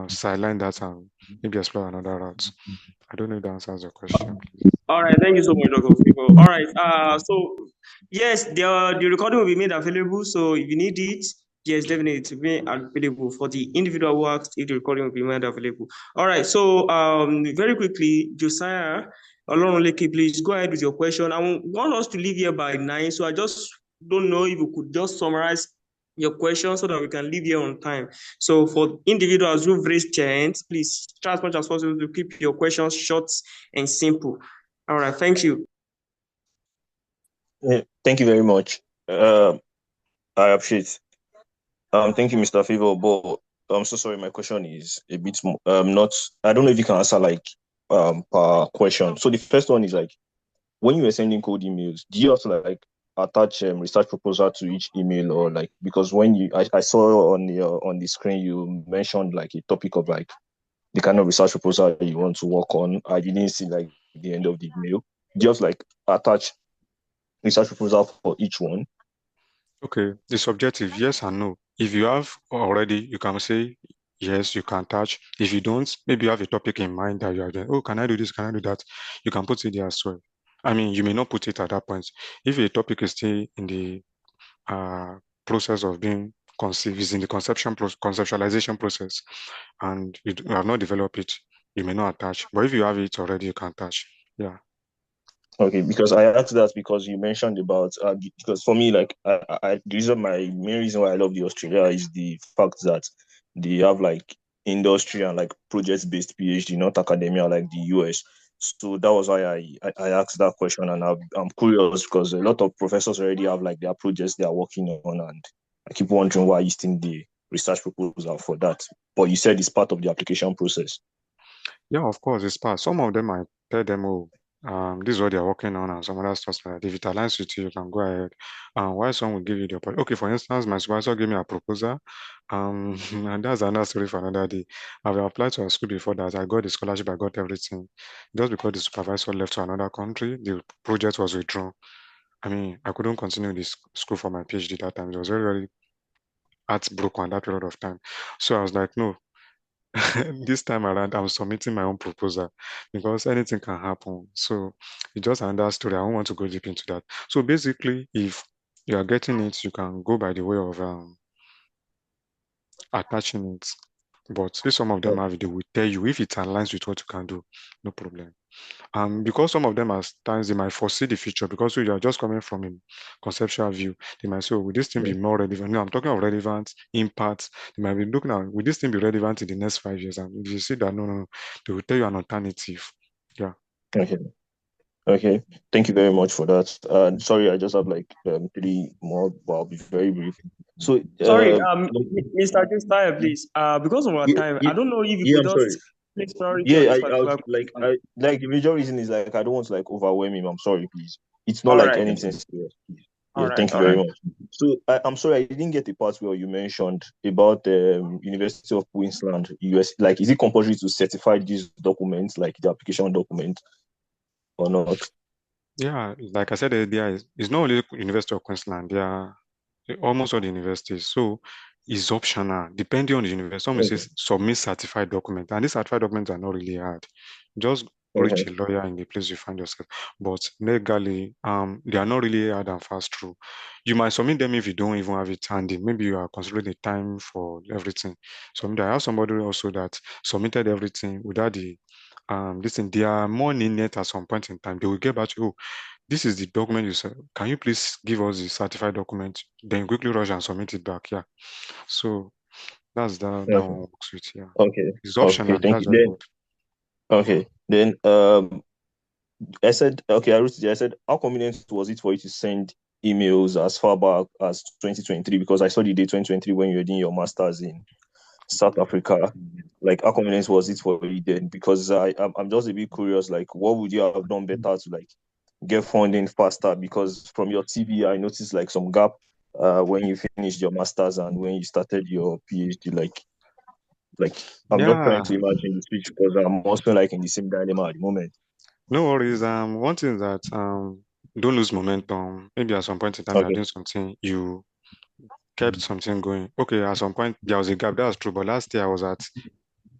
sideline that and maybe explore another route. I don't know if that answers your question. All right, thank you so much, Dr. Figo. All right, so yes, the recording will be made available. So if you need it, yes, definitely to be available for the individual works. If the recording will be made available. All right, so very quickly, Josiah, Olorunleke, please go ahead with your question. I want us to leave here by 9, so I just don't know if you could just summarize your question so that we can leave here on time. So for individuals who've raised their hands, please try as much as possible to keep your questions short and simple. All right, thank you. Thank you very much. I appreciate. Thank you, Mr. Favor. But I'm so sorry. My question is a bit not. I don't know if you can answer like per question. So the first one is like, when you were sending code emails, do you have to like attach research proposal to each email, or like, because when I saw on the screen you mentioned like a topic of like the kind of research proposal you want to work on. I didn't see like the end of the email. Do you have to like attach research proposal for each one? Okay, the subjective, yes and no. If you have already, you can say yes, you can touch. If you don't, maybe you have a topic in mind that you are doing. Oh, can I do this? Can I do that? You can put it there as well. You may not put it at that point. If a topic is still in the process of being conceived, is in the conceptualization process, and you have not developed it, you may not attach. But if you have it already, you can attach. Yeah. Okay, because I asked that because you mentioned about because for me, like my main reason why I love the Australia is the fact that they have like industry and like project-based PhD, not academia like the US. So that was why I asked that question, and I'm curious because a lot of professors already have like their projects they are working on, and I keep wondering why you think the research proposal for that. But you said it's part of the application process. Yeah, of course, it's part. Some of them I tell them, oh, this is what they're working on, and some other stuff like that. If it aligns with you, you can go ahead. Why some will give you the opportunity. Okay, for instance, my supervisor gave me a proposal. And that's another story for another day. I've applied to a school before that. I got the scholarship, I got everything. Just because the supervisor left to another country, the project was withdrawn. I couldn't continue this school for my PhD that time. It was very, very heartbroken at that period of time. So I was like, no, this time around, I'm submitting my own proposal because anything can happen. So it's just another story. I don't want to go deep into that. So basically, if you are getting it, you can go by the way of attaching it. But if some of them have it, they will tell you if it aligns with what you can do, no problem. Because some of them at times they might foresee the future because you are just coming from a conceptual view. They might say, oh, will this thing be more relevant? No, I'm talking of relevant impact. They might be looking at, will this thing be relevant in the next 5 years? And if you see that, no, they will tell you an alternative. Yeah. Okay. Okay. Thank you very much for that. Sorry, I just have like three more, but I'll be very brief. So, Sorry, Mr. Josiah, please. Because of our yeah, time, yeah, I don't know if you yeah, could I'm sorry. just place priority on Yeah, this I was particular like, question. the major reason is like I don't want to like overwhelm him. I'm sorry, please. It's not All like right. anything serious. All Yeah, right. thank you All very right. much. So I'm sorry, I didn't get the part where you mentioned about the University of Queensland, US. Like, is it compulsory to certify these documents, like the application document, or not? Yeah, like I said earlier, it's not only University of Queensland, there are almost all the universities. So it's optional, depending on the university. Some will say Okay. submit certified document, and these certified documents are not really hard. Just reach a lawyer in the place you find yourself. But legally, they are not really hard and fast through. You might submit them if you don't even have it handy. Maybe you are considering the time for everything. So I have somebody also that submitted everything without the listen, they are more lenient at some point in time. They will get back to you, oh, this is the document you said. Can you please give us the certified document? Then quickly rush and submit it back. Yeah. So that's that Okay. one works with, yeah. Okay. It's Okay. optional. Thank That's you. very good. Okay. Then I said, okay, I wrote it. I said, how convenient was it for you to send emails as far back as 2023? Because I saw the day 2023 when you were doing your masters in South Africa. Like, how convenient was it for you then? Because I'm just a bit curious. Like, what would you have done better to like get funding faster? Because from your TV, I noticed like some gap when you finished your masters and when you started your PhD. Like I'm just trying Yeah. to imagine the switch because I'm also like in the same dilemma at the moment. No worries. One thing is that don't lose momentum. Maybe at some point in time you are Okay. doing something, you kept something going. Okay, at some point there was a gap. That's true. But last year I was at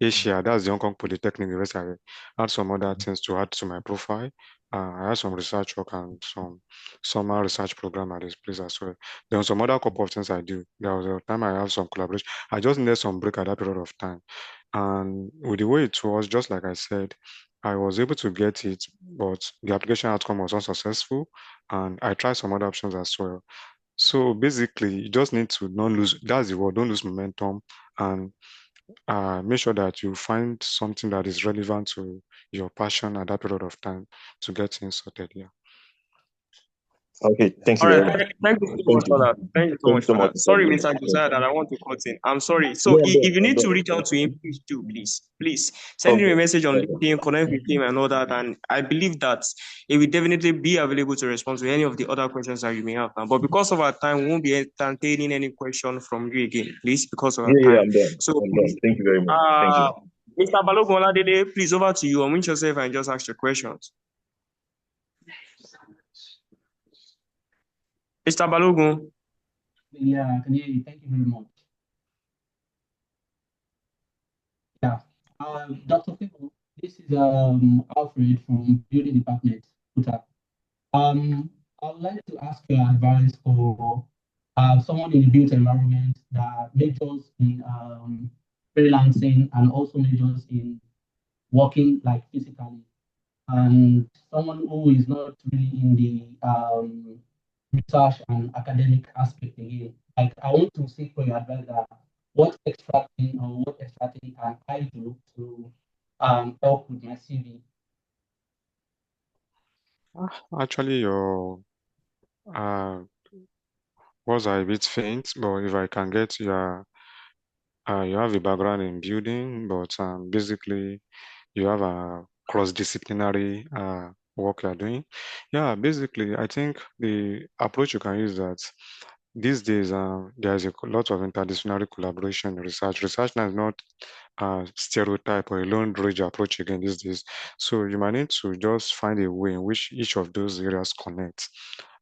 Asia, that's the Hong Kong Polytechnic University. I had some other things to add to my profile. I had some research work and some summer research program at this place as well. There was some other couple of things I do. There was a time I have some collaboration. I just needed some break at that period of time. And with the way it was, just like I said, I was able to get it, but the application outcome was unsuccessful. And I tried some other options as well. So basically, you just need to not lose, that's the word, don't lose momentum, and make sure that you find something that is relevant to your passion at that period of time to get things sorted. Yeah. Okay. Thank All you right. very much. Thank you so Thank much for you. that. Thank you so Thank you much so for much, that. Mr. Sorry, Bruno. Mr. Thank Josiah, you. that I want to cut in. I'm sorry. So No, I'm done. if you I'm need to done. reach Thank out to you. him, please do, please send him a Okay. message on Okay. LinkedIn, connect with him and all that. And I believe that he will definitely be available to respond to any of the other questions that you may have now. But because of our time, we won't be entertaining any question from you again, please, because of our Yeah, time. I'm done. So I'm done. please, Thank you very much. Thank you. Mr. Balogun Oladele, please over to you. Unmute yourself and just ask your questions. Mr. Balogun. Yeah, I can hear you. Thank you very much. Yeah. Dr. Fibu, this is Alfred from Building Department, Utah. I would like to ask your advice for someone in the built environment that majors in freelancing and also majors in working like physically, and someone who is not really in the research and academic aspect again. Like I want to seek for your advice that what extra thing or what extra thing can I do to help with my CV? Actually, your words are a bit faint, but if I can get your, you have a background in building, but basically you have a cross-disciplinary work you're doing. Yeah, basically, I think the approach you can use that these days there is a lot of interdisciplinary collaboration in research. Research now is not a stereotype or a lone ranger approach again these days. So you might need to just find a way in which each of those areas connect.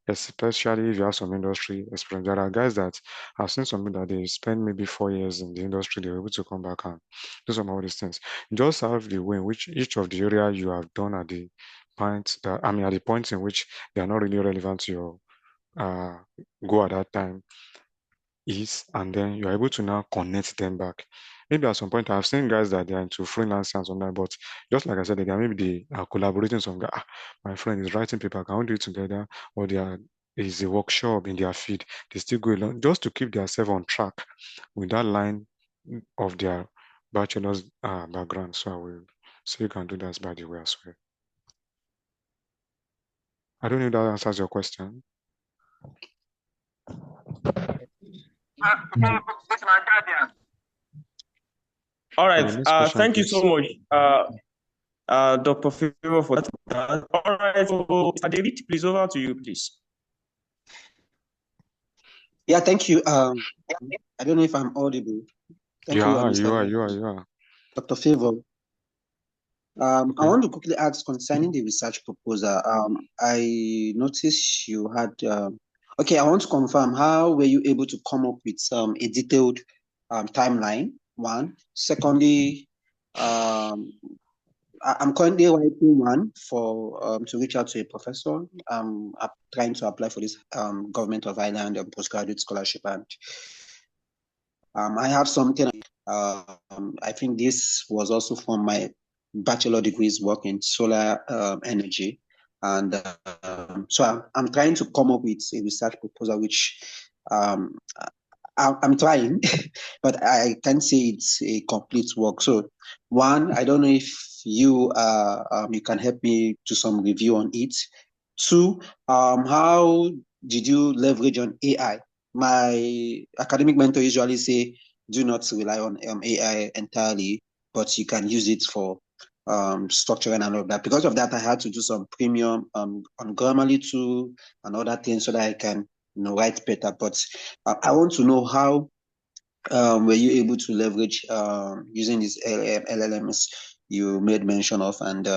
especially if you have some industry experience. There are guys that I've seen some that they spend maybe 4 years in the industry, they're able to come back and do some of these things. Just have the way in which each of the area you have done at the point that at the point in which they are not really relevant to your goal at that time is, and then you're able to now connect them back. Maybe at some point I've seen guys that they're into freelancing and something, but just like I said again, maybe they are collaborating some guy. My friend is writing paper, can we do it together? Or there is a workshop in their feed. They still go along just to keep themselves on track with that line of their bachelor's background. So I will say you can do that by the way as well. I don't know if that answers your question. All Okay, right. next question, Thank you please. so much, Dr. Favor, for that. All right. So, Mr. David, please over to you, please. Yeah, thank you. I don't know if I'm audible. Thank you, You are. Dr. Favor. I want to quickly ask concerning the research proposal. I noticed you had. Okay, I want to confirm, how were you able to come up with a detailed timeline? One. Secondly, I'm currently writing one for to reach out to a professor. I'm trying to apply for this Government of Ireland postgraduate scholarship, and I have something. I think this was also from my bachelor degrees work in solar energy, and so I'm trying to come up with a research proposal which I'm trying, but I can't say it's a complete work. So, one, I don't know if you you can help me do some review on it. Two, how did you leverage on AI? My academic mentor usually say, do not rely on AI entirely, but you can use it for structuring and all of that. Because of that, I had to do some premium on Grammarly too and other things so that I can write better. But I want to know how were you able to leverage using these LLMs you made mention of, and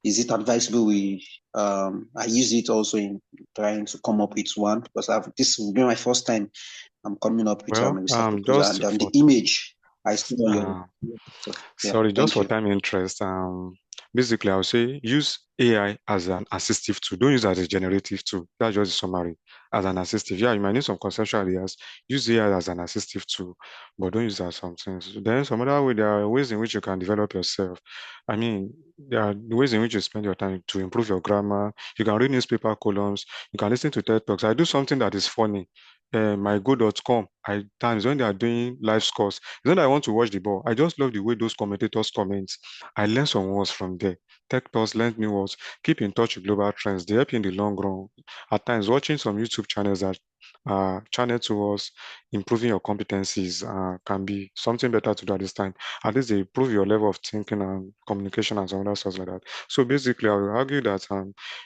is it advisable I use it also in trying to come up with one, because this will be my first time I'm coming up with a research proposal, and the image I see on your sorry, just for time interest, basically I would say use AI as an assistive tool. Don't use it as a generative tool. That's just a summary. As an assistive. Yeah, you might need some conceptual ideas. Use AI as an assistive tool, but don't use it as something. Then some other way, there are ways in which you can develop yourself. I mean, there are ways in which you spend your time to improve your grammar. You can read newspaper columns. You can listen to TED Talks. I do something that is funny. mygo.com, I times when they are doing live scores, it's not that I want to watch the ball. I just love the way those commentators comment. I learn some words from there. Tech Talks, learn new words. Keep in touch with global trends. They help you in the long run. At times, watching some YouTube channels that channel towards improving your competencies can be something better to do at this time. At least they improve your level of thinking and communication and some other stuff like that. So basically, I will argue that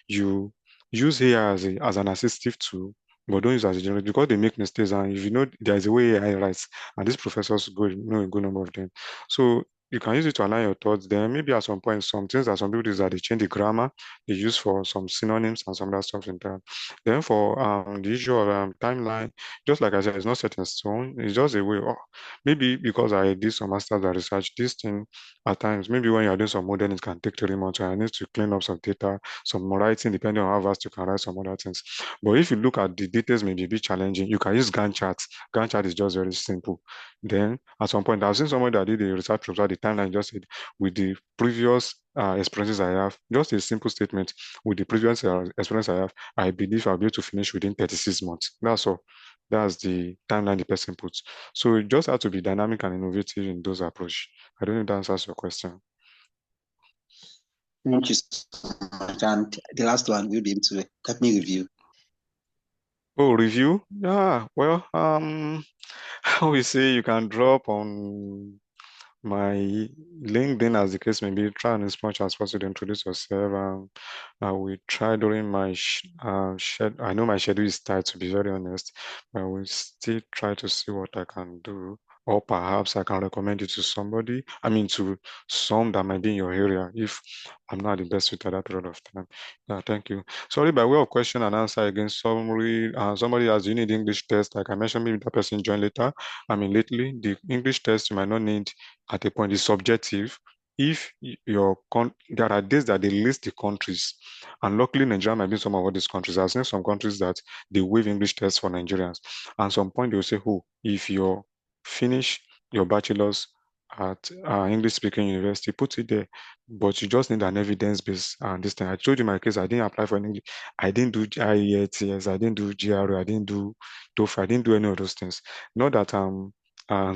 you use AI as an assistive tool, but don't use it as a general, because they make mistakes. And if you know there's a way AI writes, and these professors know a good number of them. So you can use it to align your thoughts. Then maybe at some point, some things that some people do is that they change the grammar, they use for some synonyms and some other stuff in there. Then for the issue of timeline, just like I said, it's not set in stone. It's just a way. Maybe because I did some master's research, this thing at times, maybe when you're doing some modeling, it can take 3 months. And I need to clean up some data, some more writing, depending on how fast you can write some other things. But if you look at the details, maybe a bit challenging. You can use Gantt charts. Gantt chart is just very simple. Then at some point, I've seen somebody that did the research proposal, the timeline just said, with the previous experiences I have, just a simple statement, with the previous experience I have, I believe I'll be able to finish within 36 months. That's all. That's the timeline the person puts. So you just have to be dynamic and innovative in those approach. I don't know if that answers your question. Thank you so much. And the last one will be able to help me review. Oh, review? Yeah, well, how we say you can drop on my LinkedIn, as the case may be. Try as much as possible to introduce yourself. I will try during my schedule. I know my schedule is tight, to be very honest, but I will still try to see what I can do. or perhaps I can recommend you to somebody, I mean to some that might be in your area if I'm not the best fit at that period of time. Yeah, thank you. Sorry, by way of question and answer again, somebody has, you need English test, like I mentioned, maybe that person joined later. I mean, lately, the English test you might not need at a point is subjective. If there are days that they list the countries, and luckily Nigeria might be some of all these countries. I've seen some countries that they waive English tests for Nigerians. And some point they will say, oh, if you finish your bachelor's at English speaking university, put it there. But you just need an evidence base. And this thing, I told you my case, I didn't apply for an English. I didn't do IELTS, I didn't do GRE, I didn't do TOEFL, I didn't do any of those things. Not that I'm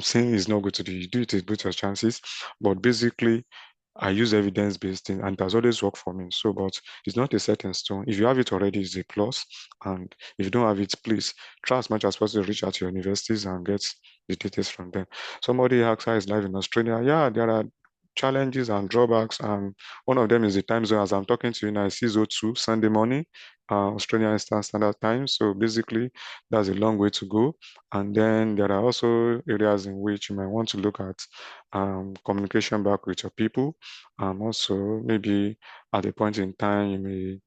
saying it's not good to do, you do it with your chances, but basically I use evidence-based thing and it has always worked for me. So, but it's not a set in stone. If you have it already, it's a plus. And if you don't have it, please try as much as possible to reach out to your universities and get the details from them. Somebody asked how is life in Australia. Yeah, there are challenges and drawbacks. And one of them is the time zone. As I'm talking to you now, it's 6:02 Sunday morning, Australian Eastern Standard Time. So basically, that's a long way to go. And then there are also areas in which you might want to look at communication back with your people. Also, maybe at a point in time, you may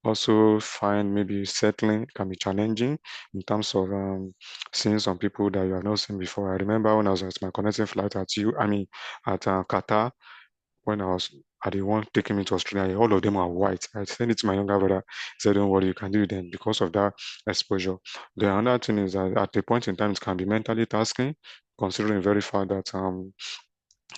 also find maybe settling can be challenging in terms of seeing some people that you have not seen before. I remember when I was at my connecting flight at Qatar, when I was at the one taking me to Australia, all of them are white. I sent it to my younger brother. He said, don't worry, you can do it then because of that exposure. The another thing is that at a point in time, it can be mentally tasking, considering very far that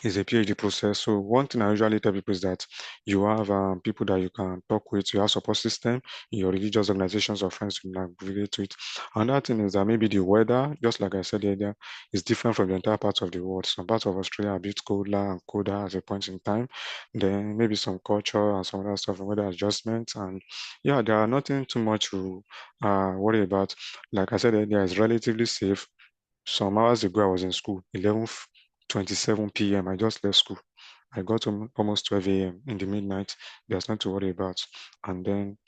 it's a PhD process. So one thing I usually tell people is that you have people that you can talk with, you have support system in your religious organizations or friends to navigate to it. Another thing is that maybe the weather, just like I said earlier, is different from the entire parts of the world. Some parts of Australia are a bit colder and colder at a point in time. Then maybe some culture and some other stuff, and weather adjustments. And yeah, there are nothing too much to worry about. Like I said earlier, it's relatively safe. Some hours ago, I was in school, 11:27 p.m. I just left school. I got home almost 12 a.m. in the midnight. There's nothing to worry about. And then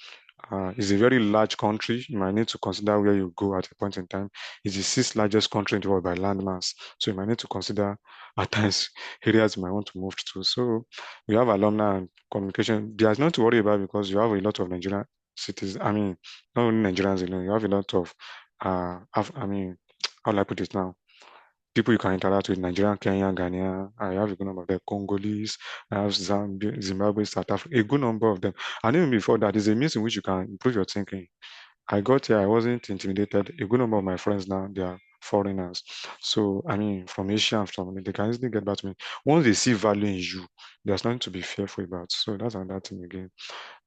it's a very large country. You might need to consider where you go at a point in time. It's the sixth largest country in the world by landmass. So you might need to consider at times areas you might want to move to. So we have alumni and communication. There's nothing to worry about because you have a lot of Nigerian cities. I mean, not only Nigerians alone, you have a lot of, I mean, how do I put it now? People you can interact with, Nigerian, Kenya, Ghana. I have a good number of them, Congolese, I have Zambia, Zimbabwe, South Africa, a good number of them. And even before that, there's a means in which you can improve your thinking. I got here, I wasn't intimidated. A good number of my friends now, they are foreigners. So, I mean, from Asia and from, they can easily get back to me. Once they see value in you, there's nothing to be fearful about. So that's another thing again.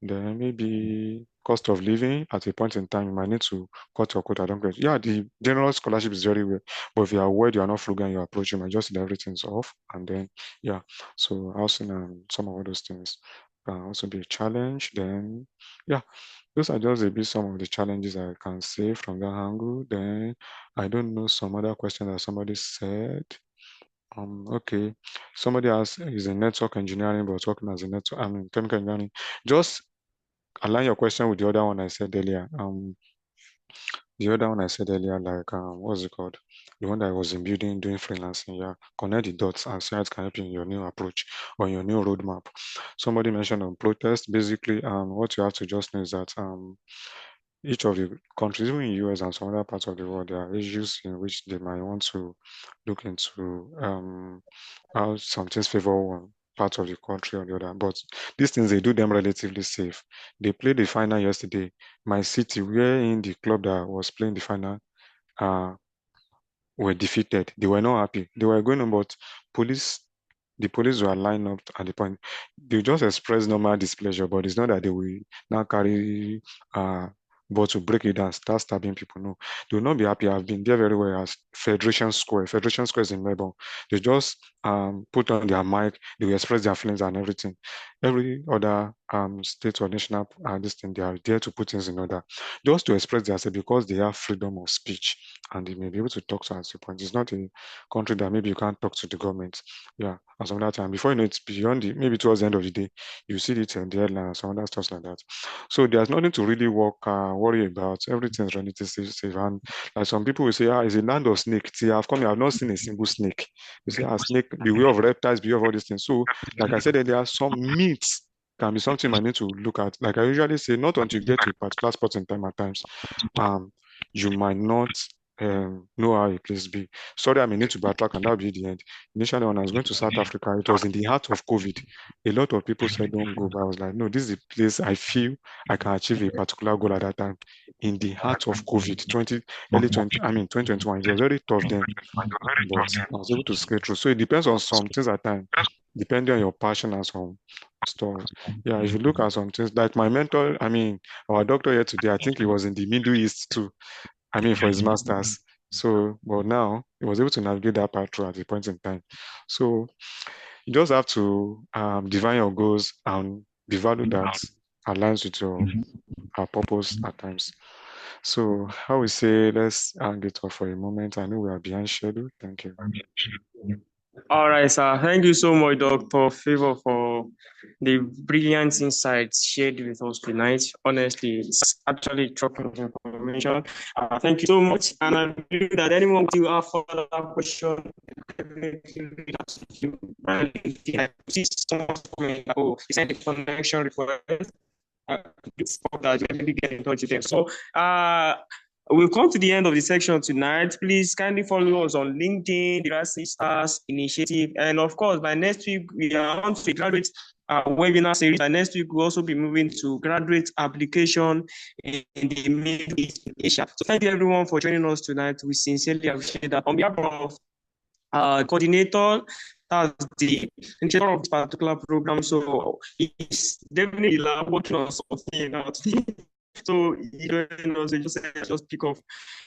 Then maybe cost of living at a point in time, you might need to cut your quota. I don't get. Yeah, the general scholarship is very well, but if you are aware you are not frugal in your approach, you might just let everything's off. And then, yeah, so housing and some of all those things can also be a challenge. Then, yeah, those are just a bit some of the challenges I can say from that angle. Then, I don't know some other question that somebody said. Okay. Somebody else is in network engineering, but working as a network, I mean, chemical engineering. Just align your question with the other one I said earlier. The other one I said earlier, like what's it called? The one that I was in building doing freelancing. Yeah, connect the dots and see how it can help you in your new approach or your new roadmap. Somebody mentioned on protest. Basically, what you have to just know is that each of the countries, even in US and some other parts of the world, there are issues in which they might want to look into how some things favor one part of the country or the other. But these things, they do them relatively safe. They played the final yesterday. My city, where in the club that was playing the final, uh, were defeated. They were not happy. They were going on, but police, the police were lined up at the point. They just express normal displeasure, but it's not that they will now carry but to break it down, start stabbing people. No, they will not be happy. I've been there very well as Federation Square. Federation Square is in Melbourne. They just put on their mic, they will express their feelings and everything. Every other state or national this thing, they are there to put things in order, just to express themselves because they have freedom of speech and they may be able to talk to us. Point. It's not a country that maybe you can't talk to the government. Yeah, and some other time before you know it's beyond the maybe towards the end of the day, you see it in the headlines, some other stuff like that. So there's nothing to really worry about. Everything's relatively safe. And like some people will say, it's a land of snakes. See, I've come here, I've not seen a single snake. You say, snake, beware of reptiles, beware of all these things. So, like I said, there are some myths can be something I need to look at. Like I usually say, not until you get to a particular spot in time at times, you might not know how a place be. Sorry, I may need to backtrack, and that'll be the end. Initially, when I was going to South Africa, it was in the heart of COVID. A lot of people said, don't go, but I was like, no, this is a place I feel I can achieve a particular goal at that time. In the heart of COVID, 2021, it was very tough then, but I was able to scale through. So it depends on some things at time, depending on your passion and some stuff. Yeah, if you look at some things, like my mentor, our doctor here today, I think he was in the Middle East too, for his master's. So, but now he was able to navigate that path through at a point in time. So you just have to define your goals and the value that aligns with your purpose at times. So I would say let's hang it off for a moment. I know we are behind schedule. Thank you. All right, sir. Thank you so much, Dr. Favor, for the brilliant insights shared with us tonight. Honestly, it's actually shocking information. Thank you so much. And I believe that anyone who have further questions, send a connection request. Get in touch with them. So, we've come to the end of the section tonight. Please kindly follow us on LinkedIn, the Rising Stars Initiative. And of course, by next week, we are on to a graduate webinar series. By next week, we'll also be moving to graduate application in the Middle East Asia. So thank you everyone for joining us tonight. We sincerely appreciate that. On behalf of coordinator, that's the initiator of this particular program. So it's definitely working on something now. So just pick up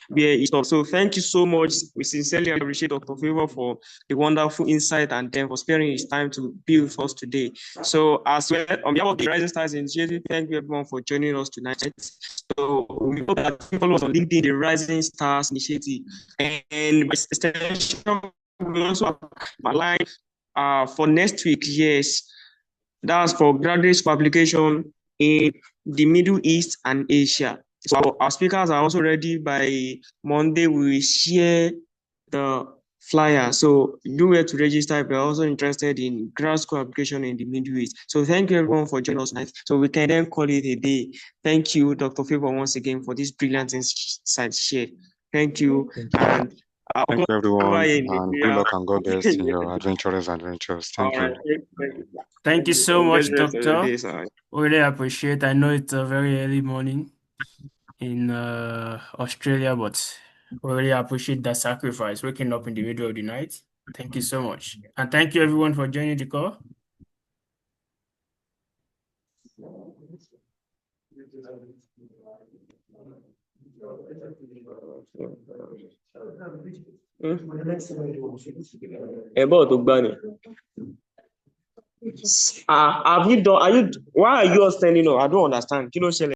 where it stops. So thank you so much. We sincerely appreciate Dr. Favor for the wonderful insight and then for sparing his time to be with us today. So as well, on behalf of the Rising Stars Initiative, thank you everyone for joining us tonight. So we hope that you follow us on LinkedIn, the Rising Stars Initiative, and by extension, we also have my live for next week. Yes, that's for graduate application in the Middle East and Asia. So our speakers are also ready. By Monday, we will share the flyer. So do where to register if you're also interested in grad school application in the Middle East. So thank you everyone for joining us tonight. So we can then call it a day. Thank you, Dr. Favor, once again for this brilliant insight shared. Thank you. And thank you everyone, and good luck and God bless in your adventures. Thank you. Thank you so much, Doctor. Really appreciate. I know it's a very early morning in Australia, but we really appreciate that sacrifice, waking up in the middle of the night. Thank you so much. And thank you everyone for joining the call. Have you done? Why are you all standing up? I don't understand.